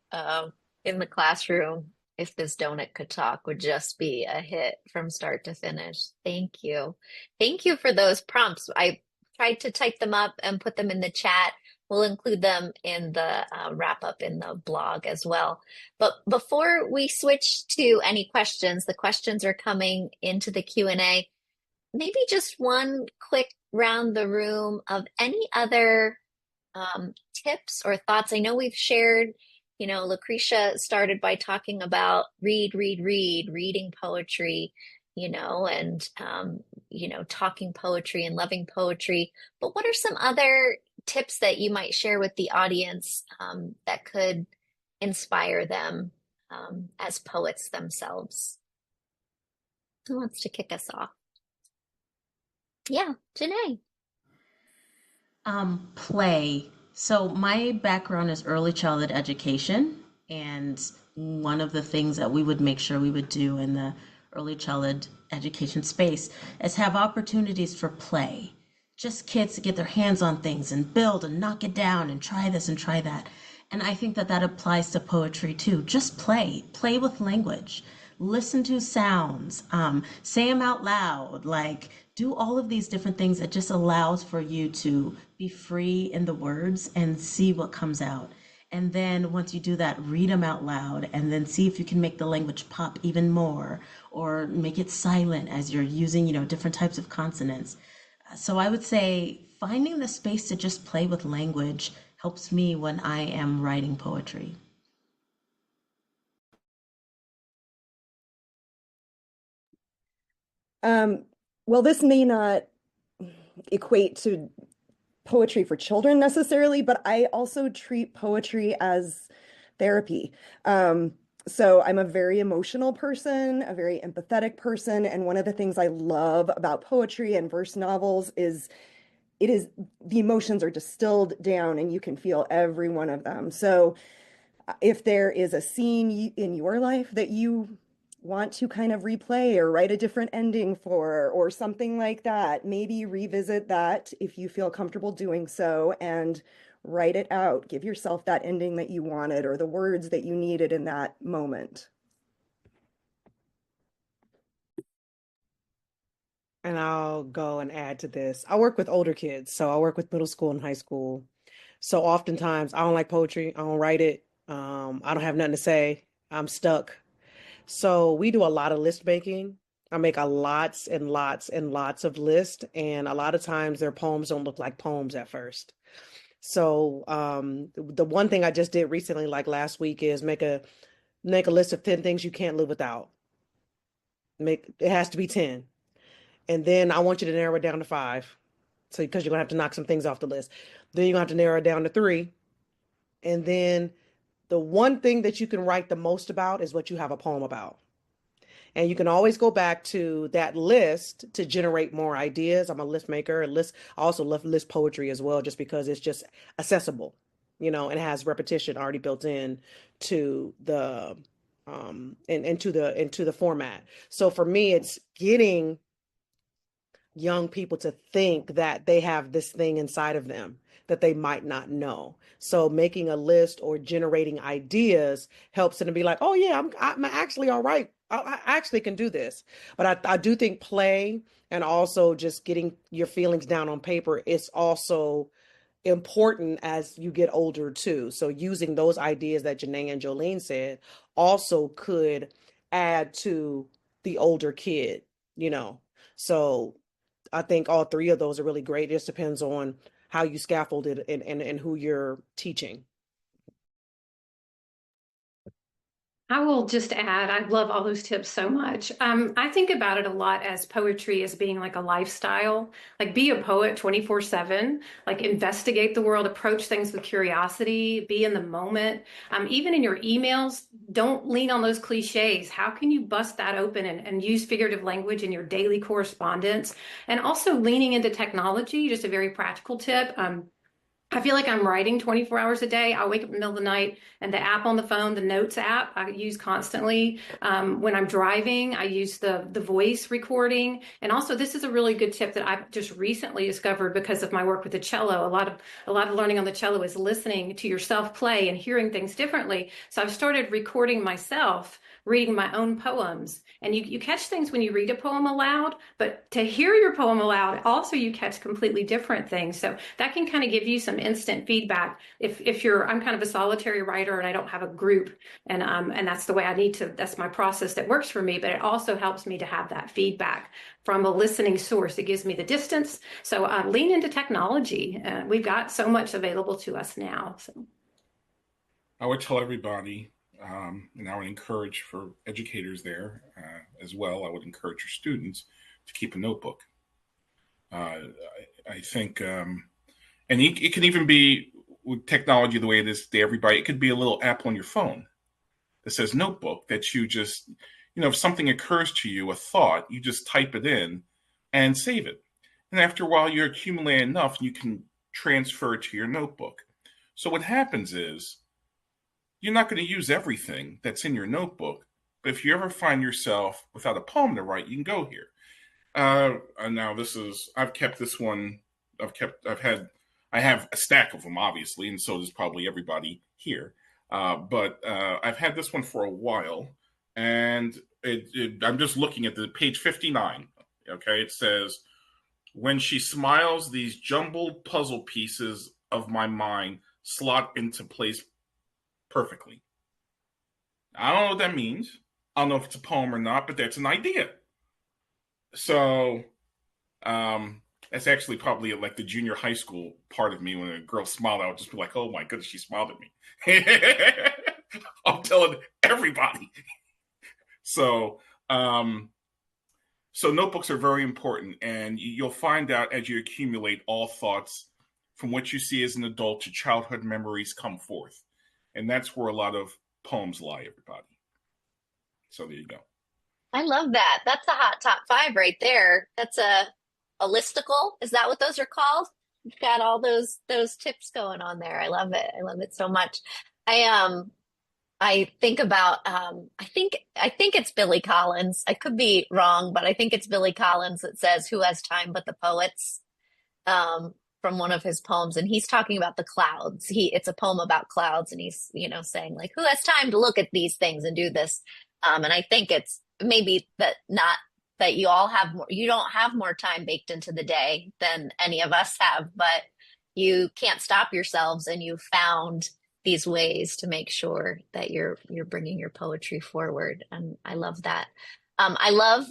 in the classroom, if this donut could talk would just be a hit from start to finish. Thank you. Thank you for those prompts. I tried to type them up and put them in the chat. We'll include them in the wrap up in the blog as well. But before we switch to any questions, the questions are coming into the Q&A. Maybe just one quick round the room of any other tips or thoughts. I know we've shared, Lacresha started by talking about reading poetry, and, talking poetry and loving poetry. But what are some other tips that you might share with the audience that could inspire them as poets themselves? Who wants to kick us off? Yeah, JaNay. Play. So my background is early childhood education, and one of the things that we would make sure we would do in the early childhood education space is have opportunities for play. Just kids to get their hands on things and build and knock it down and try this and try that. And I think that applies to poetry too. Just play with language, listen to sounds, say them out loud, like do all of these different things that just allows for you to be free in the words and see what comes out. And then once you do that, read them out loud and then see if you can make the language pop even more or make it silent as you're using, different types of consonants. So I would say finding the space to just play with language helps me when I am writing poetry. Well, this may not equate to poetry for children necessarily, but I also treat poetry as therapy. So I'm a very emotional person, a very empathetic person, and one of the things I love about poetry and verse novels is the emotions are distilled down and you can feel every one of them. So if there is a scene in your life that you want to kind of replay or write a different ending for, or something like that, maybe revisit that if you feel comfortable doing so and write it out. Give yourself that ending that you wanted or the words that you needed in that moment. And I'll go and add to this. I work with older kids, so I work with middle school and high school. So oftentimes I don't like poetry. I don't write it. I don't have nothing to say. I'm stuck. So we do a lot of list making. I make a lots and lots and lots of lists, and a lot of times their poems don't look like poems at first. So the one thing I just did recently, like last week, is make a list of 10 things you can't live without. Make it has to be 10. And then I want you to narrow it down to 5. So because you're gonna have to knock some things off the list. Then you're gonna have to narrow it down to 3. And then the one thing that you can write the most about is what you have a poem about. And you can always go back to that list to generate more ideas. I'm a list maker, I also love list poetry as well, just because it's just accessible, and has repetition already built in to the into the format. So for me, it's getting young people to think that they have this thing inside of them that they might not know. So making a list or generating ideas helps them to be like, oh yeah, I'm actually all right. I actually can do this. But I do think play and also just getting your feelings down on paper is also important as you get older too. So using those ideas that JaNay and Jolene said also could add to the older kid. So I think all three of those are really great. It just depends on how you scaffold it and who you're teaching. I will just add, I love all those tips so much. I think about it a lot as poetry as being like a lifestyle, like be a poet 24/7, like investigate the world, approach things with curiosity, be in the moment. Even in your emails, don't lean on those cliches. How can you bust that open and use figurative language in your daily correspondence? And also leaning into technology, just a very practical tip. I feel like I'm writing 24 hours a day. I wake up in the middle of the night and the app on the phone, the notes app, I use constantly. When I'm driving, I use the voice recording. And also, this is a really good tip that I've just recently discovered because of my work with the cello. A lot of learning on the cello is listening to yourself play and hearing things differently. So I've started recording myself reading my own poems. And you catch things when you read a poem aloud, but to hear your poem aloud, also you catch completely different things. So that can kind of give you some instant feedback. I'm kind of a solitary writer and I don't have a group, and that's the way that's my process that works for me. But it also helps me to have that feedback from a listening source. It gives me the distance. So lean into technology. We've got so much available to us now. So I would tell everybody, and I would encourage for educators there as well, I would encourage your students to keep a notebook. I think, and it can even be with technology the way it is today, everybody, it could be a little app on your phone that says notebook that you just, if something occurs to you, a thought, you just type it in and save it. And after a while, you're accumulating enough, you can transfer it to your notebook. So what happens is, you're not going to use everything that's in your notebook, but if you ever find yourself without a poem to write, you can go here. And now I've kept this one. I have a stack of them, obviously, and so does probably everybody here. But I've had this one for a while, and I'm just looking at the page 59. Okay, it says, "When she smiles, these jumbled puzzle pieces of my mind slot into place perfectly." I don't know what that means. I don't know if it's a poem or not, but that's an idea. So that's actually probably like the junior high school part of me. When a girl smiled, I would just be like, oh my goodness, she smiled at me. I'm telling everybody. So so notebooks are very important, and you'll find out as you accumulate all thoughts from what you see as an adult to childhood memories come forth. And that's where a lot of poems lie, everybody. So there you go. I love that. That's a hot top five right there. That's a listicle. Is that what those are called? You've got all those tips going on there. I love it. I love it so much. I I think about I think it's Billy Collins. I could be wrong, but I think it's Billy Collins that says, "Who has time but the poets?" From one of his poems, and he's talking about the clouds. It's a poem about clouds, and he's, saying like, who has time to look at these things and do this? And I think it's maybe that not that you all have more, you don't have more time baked into the day than any of us have, but you can't stop yourselves, and you found these ways to make sure that you're bringing your poetry forward, and I love that. I love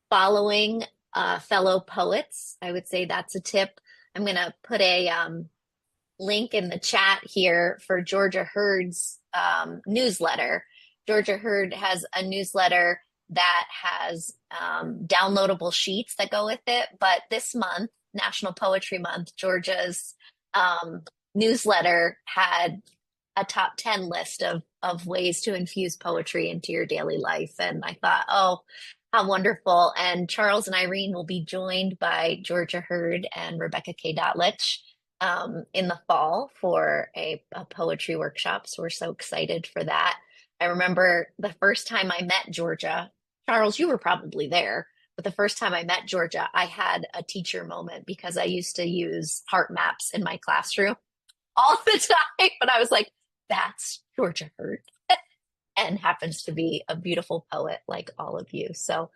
following fellow poets. I would say that's a tip. I'm going to put a link in the chat here for Georgia Hurd's newsletter. Georgia Hurd has a newsletter that has downloadable sheets that go with it. But this month, National Poetry Month, Georgia's newsletter had a top 10 list of ways to infuse poetry into your daily life. And I thought, oh, how wonderful. And Charles and Irene will be joined by Georgia Hurd and Rebecca K. Dotlich in the fall for a poetry workshop. So we're so excited for that. I remember the first time I met Georgia, Charles, you were probably there, but the first time I met Georgia, I had a teacher moment because I used to use heart maps in my classroom all the time. But I was like, that's Georgia Hurd. And happens to be a beautiful poet like all of you. So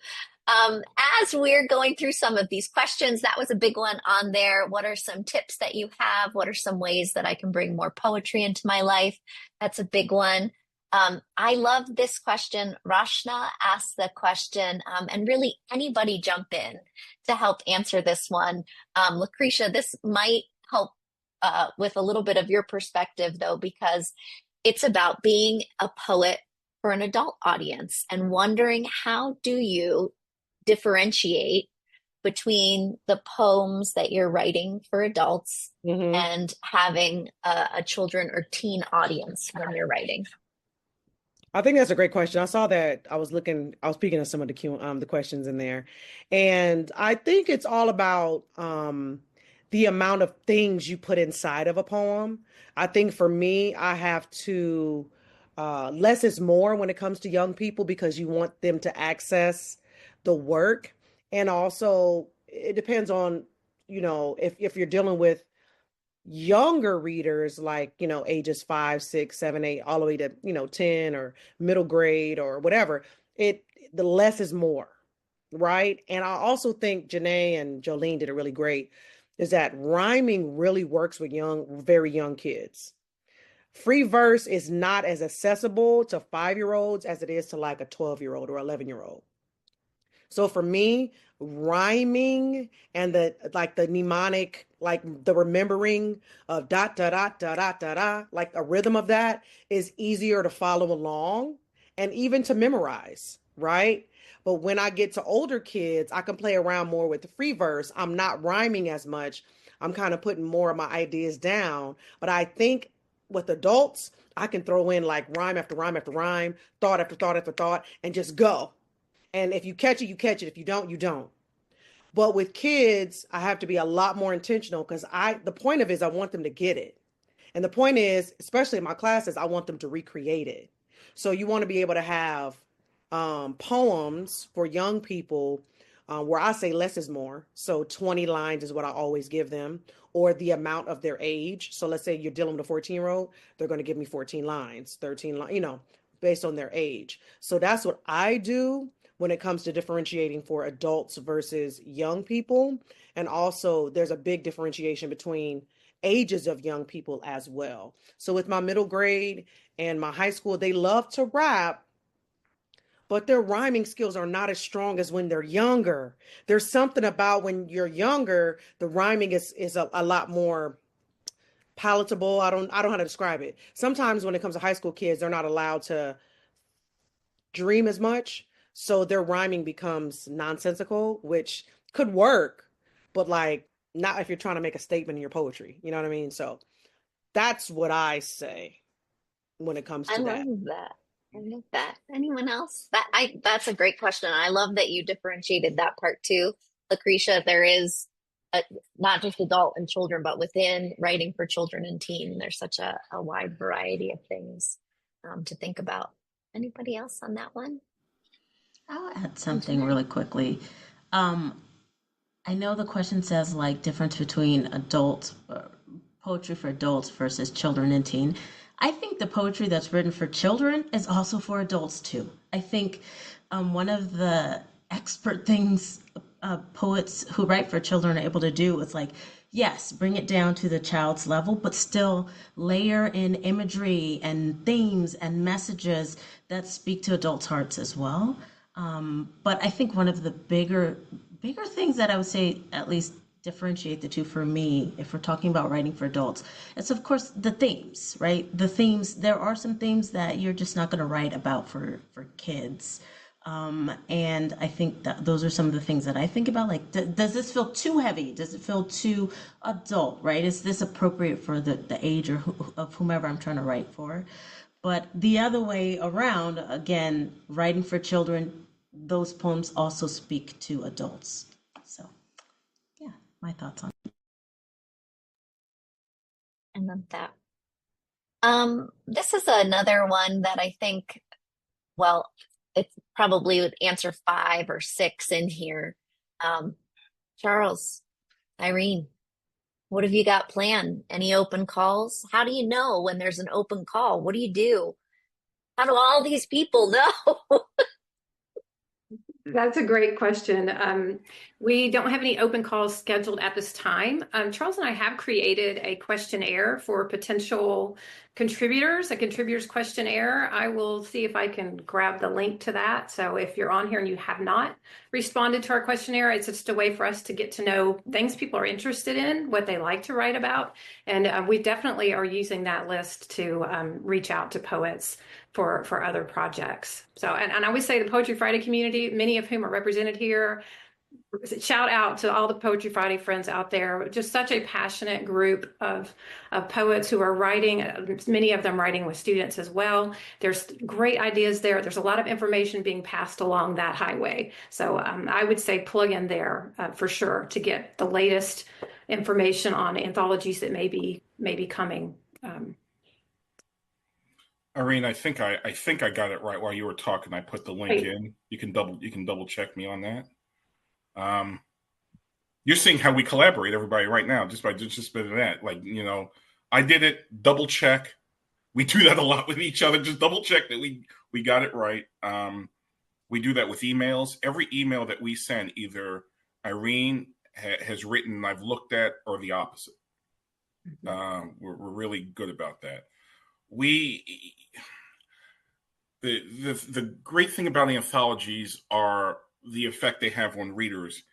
as we're going through some of these questions, that was a big one on there. What are some tips that you have? What are some ways that I can bring more poetry into my life? That's a big one. I love this question. Rashna asked the question, and really anybody jump in to help answer this one. Lacresha, this might help with a little bit of your perspective, though, because it's about being a poet for an adult audience and wondering, how do you differentiate between the poems that you're writing for adults and having a children or teen audience when you're writing? I think that's a great question. I saw that. I was speaking of some of the questions in there, and I think it's all about the amount of things you put inside of a poem. I think for me, I have to less is more when it comes to young people because you want them to access the work, and also it depends on if you're dealing with younger readers, like ages 5, 6, 7, 8, all the way to 10 or middle grade or whatever, the less is more, right? And I also think JaNay and Jolene did it really great, is that rhyming really works with very young kids. Free verse is not as accessible to 5-year-olds as it is to like a 12-year-old or 11-year-old. So for me, rhyming and the mnemonic, like the remembering of dot dot dot dot dot dot dot, like a rhythm of that is easier to follow along and even to memorize, right? But when I get to older kids, I can play around more with the free verse. I'm not rhyming as much. I'm kind of putting more of my ideas down. But I think with adults, I can throw in like rhyme after rhyme after rhyme, thought after thought after thought, and just go. And if you catch it, you catch it. If you don't, you don't. But with kids, I have to be a lot more intentional because the point of it is I want them to get it. And the point is, especially in my classes, I want them to recreate it. So you want to be able to have poems for young people where I say less is more. So 20 lines is what I always give them, or the amount of their age. So let's say you're dealing with a 14-year-old, they're going to give me 14 lines, 13 lines, based on their age. So that's what I do when it comes to differentiating for adults versus young people. And also there's a big differentiation between ages of young people as well. So with my middle grade and my high school, they love to rap, but their rhyming skills are not as strong as when they're younger. There's something about when you're younger, the rhyming is a lot more palatable. I don't know how to describe it. Sometimes when it comes to high school kids, they're not allowed to dream as much. So their rhyming becomes nonsensical, which could work, but like not if you're trying to make a statement in your poetry. You know what I mean? So that's what I say when it comes I to love that. that. I love that. Anyone else? That's a great question. I love that you differentiated that part too. Lucretia, there is not just adult and children, but within writing for children and teen, there's such a wide variety of things. to think about. Anybody else on that one? I'll add And something JaNay? really quickly. Um, I know the question says like difference between poetry for adults versus children and teen. I think the poetry that's written for children is also for adults too. I think one of the expert things poets who write for children are able to do is like, yes, bring it down to the child's level, but still layer in imagery and themes and messages that speak to adults' hearts as well. But I think one of the bigger things that I would say at least differentiate the two for me, if we're talking about writing for adults, it's of course the themes, right? The themes, there are some themes that you're just not going to write about for kids. And I think that those are some of the things that I think about. Like, does this feel too heavy? Does it feel too adult, right? Is this appropriate for the age of whomever I'm trying to write for? But the other way around, again, writing for children, those poems also speak to adults. So, yeah, my thoughts on it. I love that. This is another one that I think, well, it probably would answer 5 or 6 in here. Um, Charles, Irene, what have you got planned? Any open calls? How do you know when there's an open call? What do you do? How do all these people know? That's a great question. We don't have any open calls scheduled at this time. Charles and I have created a questionnaire for potential contributors, a contributors questionnaire. I will see if I can grab the link to that. So if you're on here and you have not responded to our questionnaire, it's just a way for us to get to know things people are interested in, what they like to write about. And we definitely are using that list to reach out to poets for other projects. So, and I always say the Poetry Friday community, many of whom are represented here. Shout out to all the Poetry Friday friends out there. Just such a passionate group of poets who are writing, many of them writing with students as well. There's great ideas there. There's a lot of information being passed along that highway. So I would say plug in there for sure to get the latest information on anthologies that may be coming. Irene, I think I got it right while you were talking. I put the link in. You can double check me on that. You're seeing how we collaborate, everybody, right now, just by just bit of that. Like, I did it. Double check. We do that a lot with each other. Just double check that we got it right. We do that with emails. Every email that we send, either Irene has written, I've looked at, or the opposite. We're really good about that. The great thing about anthologies are the effect they have on readers.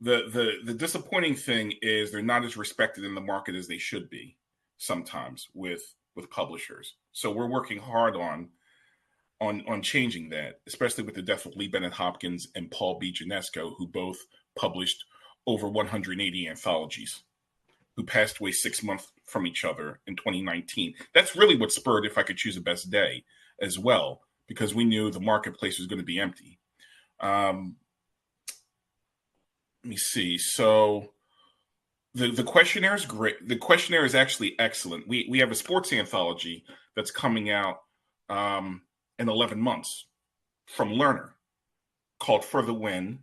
The disappointing thing is they're not as respected in the market as they should be sometimes with publishers. So we're working hard on changing that, especially with the death of Lee Bennett Hopkins and Paul B. Janesco, who both published over 180 anthologies, who passed away 6 months from each other in 2019. That's really what spurred If I Could Choose a Best Day as well, because we knew the marketplace was going to be empty. Let me see. So the questionnaire is great. The questionnaire is actually excellent. We have a sports anthology that's coming out in 11 months from Learner called For the Win,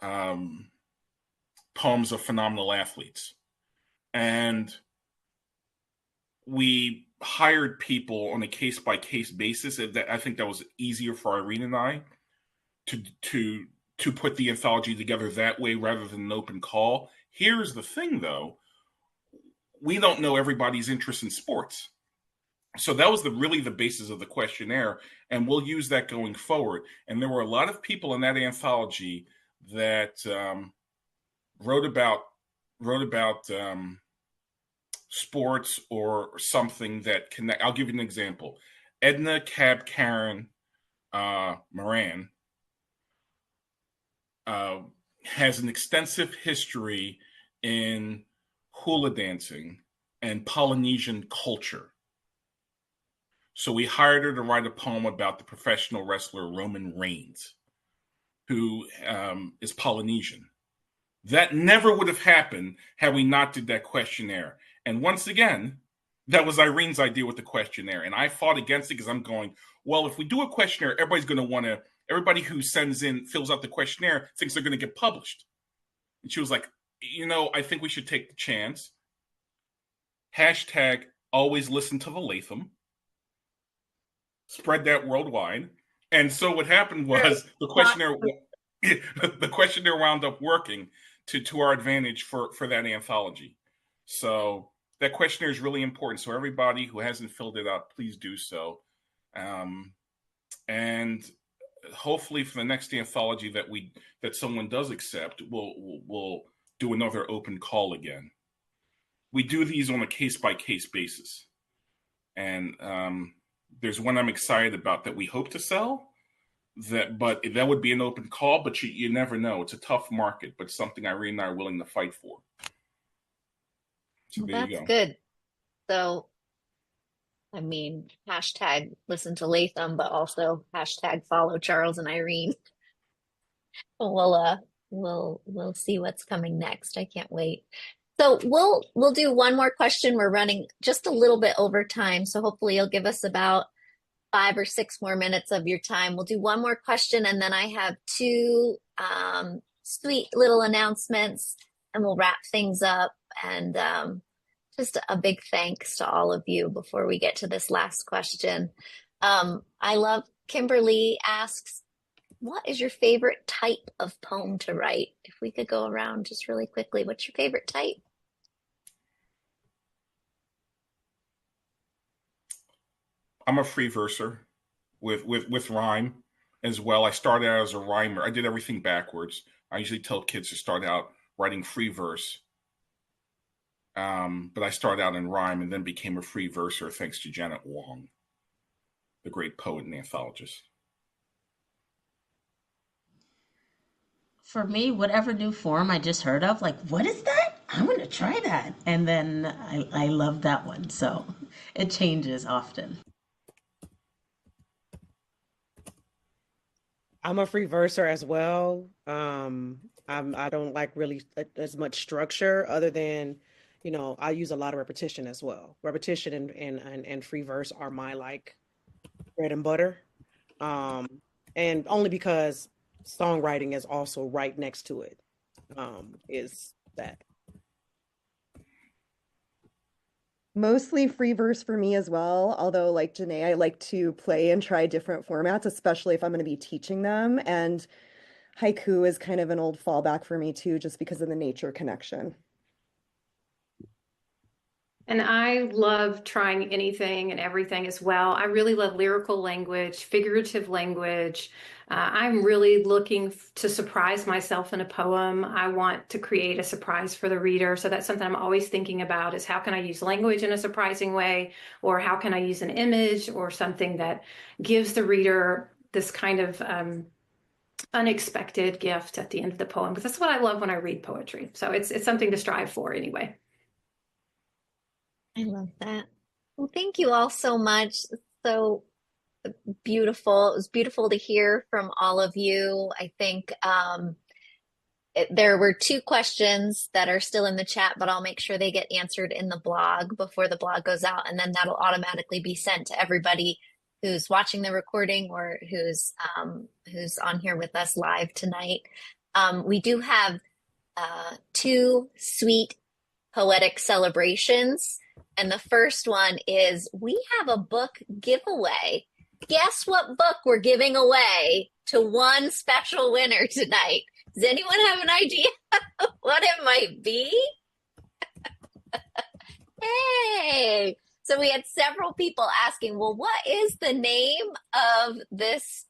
Poems of Phenomenal Athletes. And we hired people on a case-by-case basis. I think that was easier for Irene and I to put the anthology together that way rather than an open call. Here's the thing, though. We don't know everybody's interest in sports. So that was really the basis of the questionnaire, and we'll use that going forward. And there were a lot of people in that anthology that wrote about sports or something that connect. I'll give you an example. Edna Cab Karen Moran has an extensive history in hula dancing and Polynesian culture. So we hired her to write a poem about the professional wrestler Roman Reigns, who is Polynesian. That never would have happened had we not did that questionnaire. And once again, That was Irene's idea with the questionnaire, and I fought against it because I'm going, well, if we do a questionnaire, everybody's going to want to. Everybody who fills out the questionnaire, thinks they're going to get published. And she was like, I think we should take the chance. Hashtag always listen to the Latham. Spread that worldwide. And so what happened was the questionnaire wound up working to our advantage for that anthology. So that questionnaire is really important. So everybody who hasn't filled it out, please do so. And hopefully for the next anthology that someone does accept, we'll do another open call again. We do these on a case-by-case basis. And there's one I'm excited about that we hope to sell. But that would be an open call, but you never know. It's a tough market, but something Irene and I are willing to fight for. So there you That's go. good. So, I mean, hashtag listen to Latham, but also hashtag follow Charles and Irene. We'll see what's coming next. I can't wait. So we'll do one more question. We're running just a little bit over time, so hopefully you'll give us about 5 or 6 more minutes of your time. We'll do one more question, and then I have 2 sweet little announcements, and we'll wrap things up. And just a big thanks to all of you before we get to this last question. Kimberly asks, what is your favorite type of poem to write? If we could go around just really quickly, what's your favorite type? I'm a free verser with rhyme as well. I started out as a rhymer. I did everything backwards. I usually tell kids to start out writing free verse. But I started out in rhyme and then became a free verser thanks to Janet Wong, the great poet and anthologist. For me, whatever new form I just heard of, like, what is that? I'm going to try that. And then I love that one. So it changes often. I'm a free verser as well. I don't like really as much structure other than, I use a lot of repetition as well. Repetition and free verse are my like bread and butter. And only because songwriting is also right next to it, is that. Mostly free verse for me as well. Although, like JaNay, I like to play and try different formats, especially if I'm going to be teaching them. And haiku is kind of an old fallback for me too, just because of the nature connection. And I love trying anything and everything as well. I really love lyrical language, figurative language. I'm really looking to surprise myself in a poem. I want to create a surprise for the reader. So that's something I'm always thinking about, is how can I use language in a surprising way? Or how can I use an image or something that gives the reader this kind of unexpected gift at the end of the poem? Because that's what I love when I read poetry. So it's something to strive for anyway. I love that. Well, thank you all so much. So beautiful. It was beautiful to hear from all of you. I think there were 2 questions that are still in the chat, but I'll make sure they get answered in the blog before the blog goes out, and then that'll automatically be sent to everybody who's watching the recording or who's on here with us live tonight. We do have 2 sweet poetic celebrations. And the first one is we have a book giveaway. Guess what book we're giving away to one special winner tonight? Does anyone have an idea what it might be? Hey! So we had several people asking, well, what is the name of this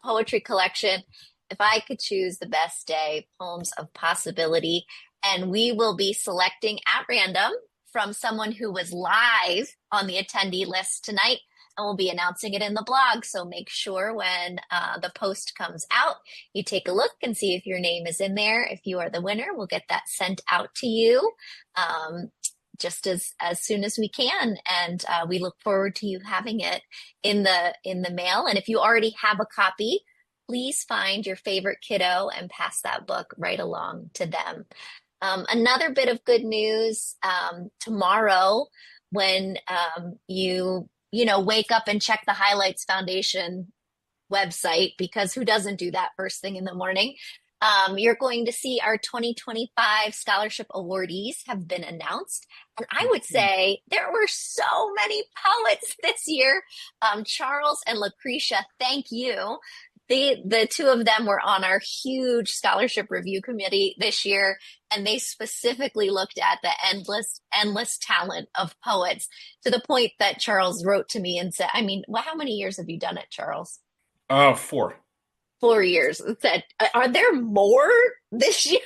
poetry collection? If I could choose the best day, Poems of Possibility. And we will be selecting at random from someone who was live on the attendee list tonight, and we'll be announcing it in the blog. So make sure when the post comes out, you take a look and see if your name is in there. If you are the winner, we'll get that sent out to you just as soon as we can. And we look forward to you having it in the mail. And if you already have a copy, please find your favorite kiddo and pass that book right along to them. Another bit of good news, tomorrow when wake up and check the Highlights Foundation website, because who doesn't do that first thing in the morning? You're going to see our 2025 scholarship awardees have been announced. And I would say there were so many poets this year. Charles and Lacresha, thank you. The two of them were on our huge scholarship review committee this year, and they specifically looked at the endless talent of poets, to the point that Charles wrote to me and said, I mean, well, how many years have you done it, Charles? 4. 4 years. Said, are there more this year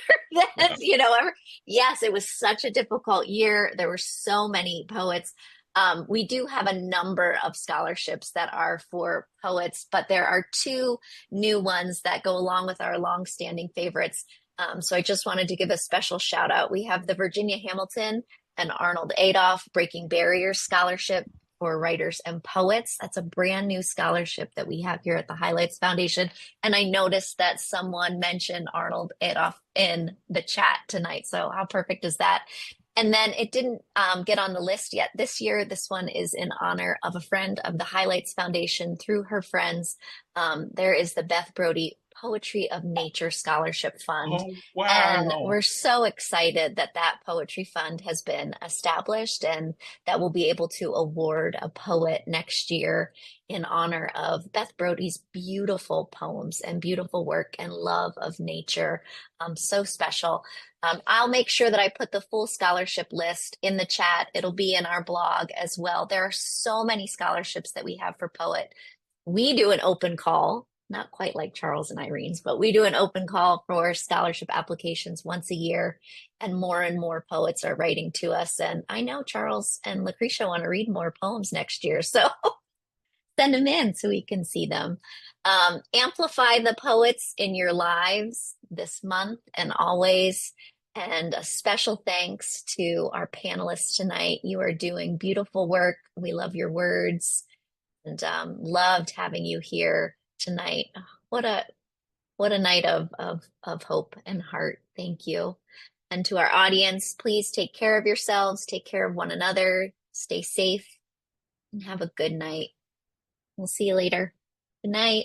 than ever? Yes, it was such a difficult year. There were so many poets. We do have a number of scholarships that are for poets, but there are 2 new ones that go along with our longstanding favorites. So I just wanted to give a special shout out. We have the Virginia Hamilton and Arnold Adolph Breaking Barriers Scholarship for writers and poets. That's a brand new scholarship that we have here at the Highlights Foundation. And I noticed that someone mentioned Arnold Adolph in the chat tonight. So how perfect is that? And then it didn't get on the list yet this year. This one is in honor of a friend of the Highlights Foundation through her friends. There is the Beth Brody Poetry of Nature Scholarship Fund. Oh, wow. And we're so excited that that poetry fund has been established, and that we'll be able to award a poet next year in honor of Beth Brody's beautiful poems and beautiful work and love of nature. So special. I'll make sure that I put the full scholarship list in the chat. It'll be in our blog as well. There are so many scholarships that we have for poet. We do an open call, not quite like Charles and Irene's, but we do an open call for scholarship applications once a year, and more poets are writing to us. And I know Charles and Lacresha want to read more poems next year, so send them in so we can see them. Amplify the poets in your lives this month and always. And a special thanks to our panelists tonight. You are doing beautiful work. We love your words, and loved having you here tonight. What a night of hope and heart. Thank you. And to our audience, please take care of yourselves, take care of one another, stay safe, and have a good night. We'll see you later. Good night.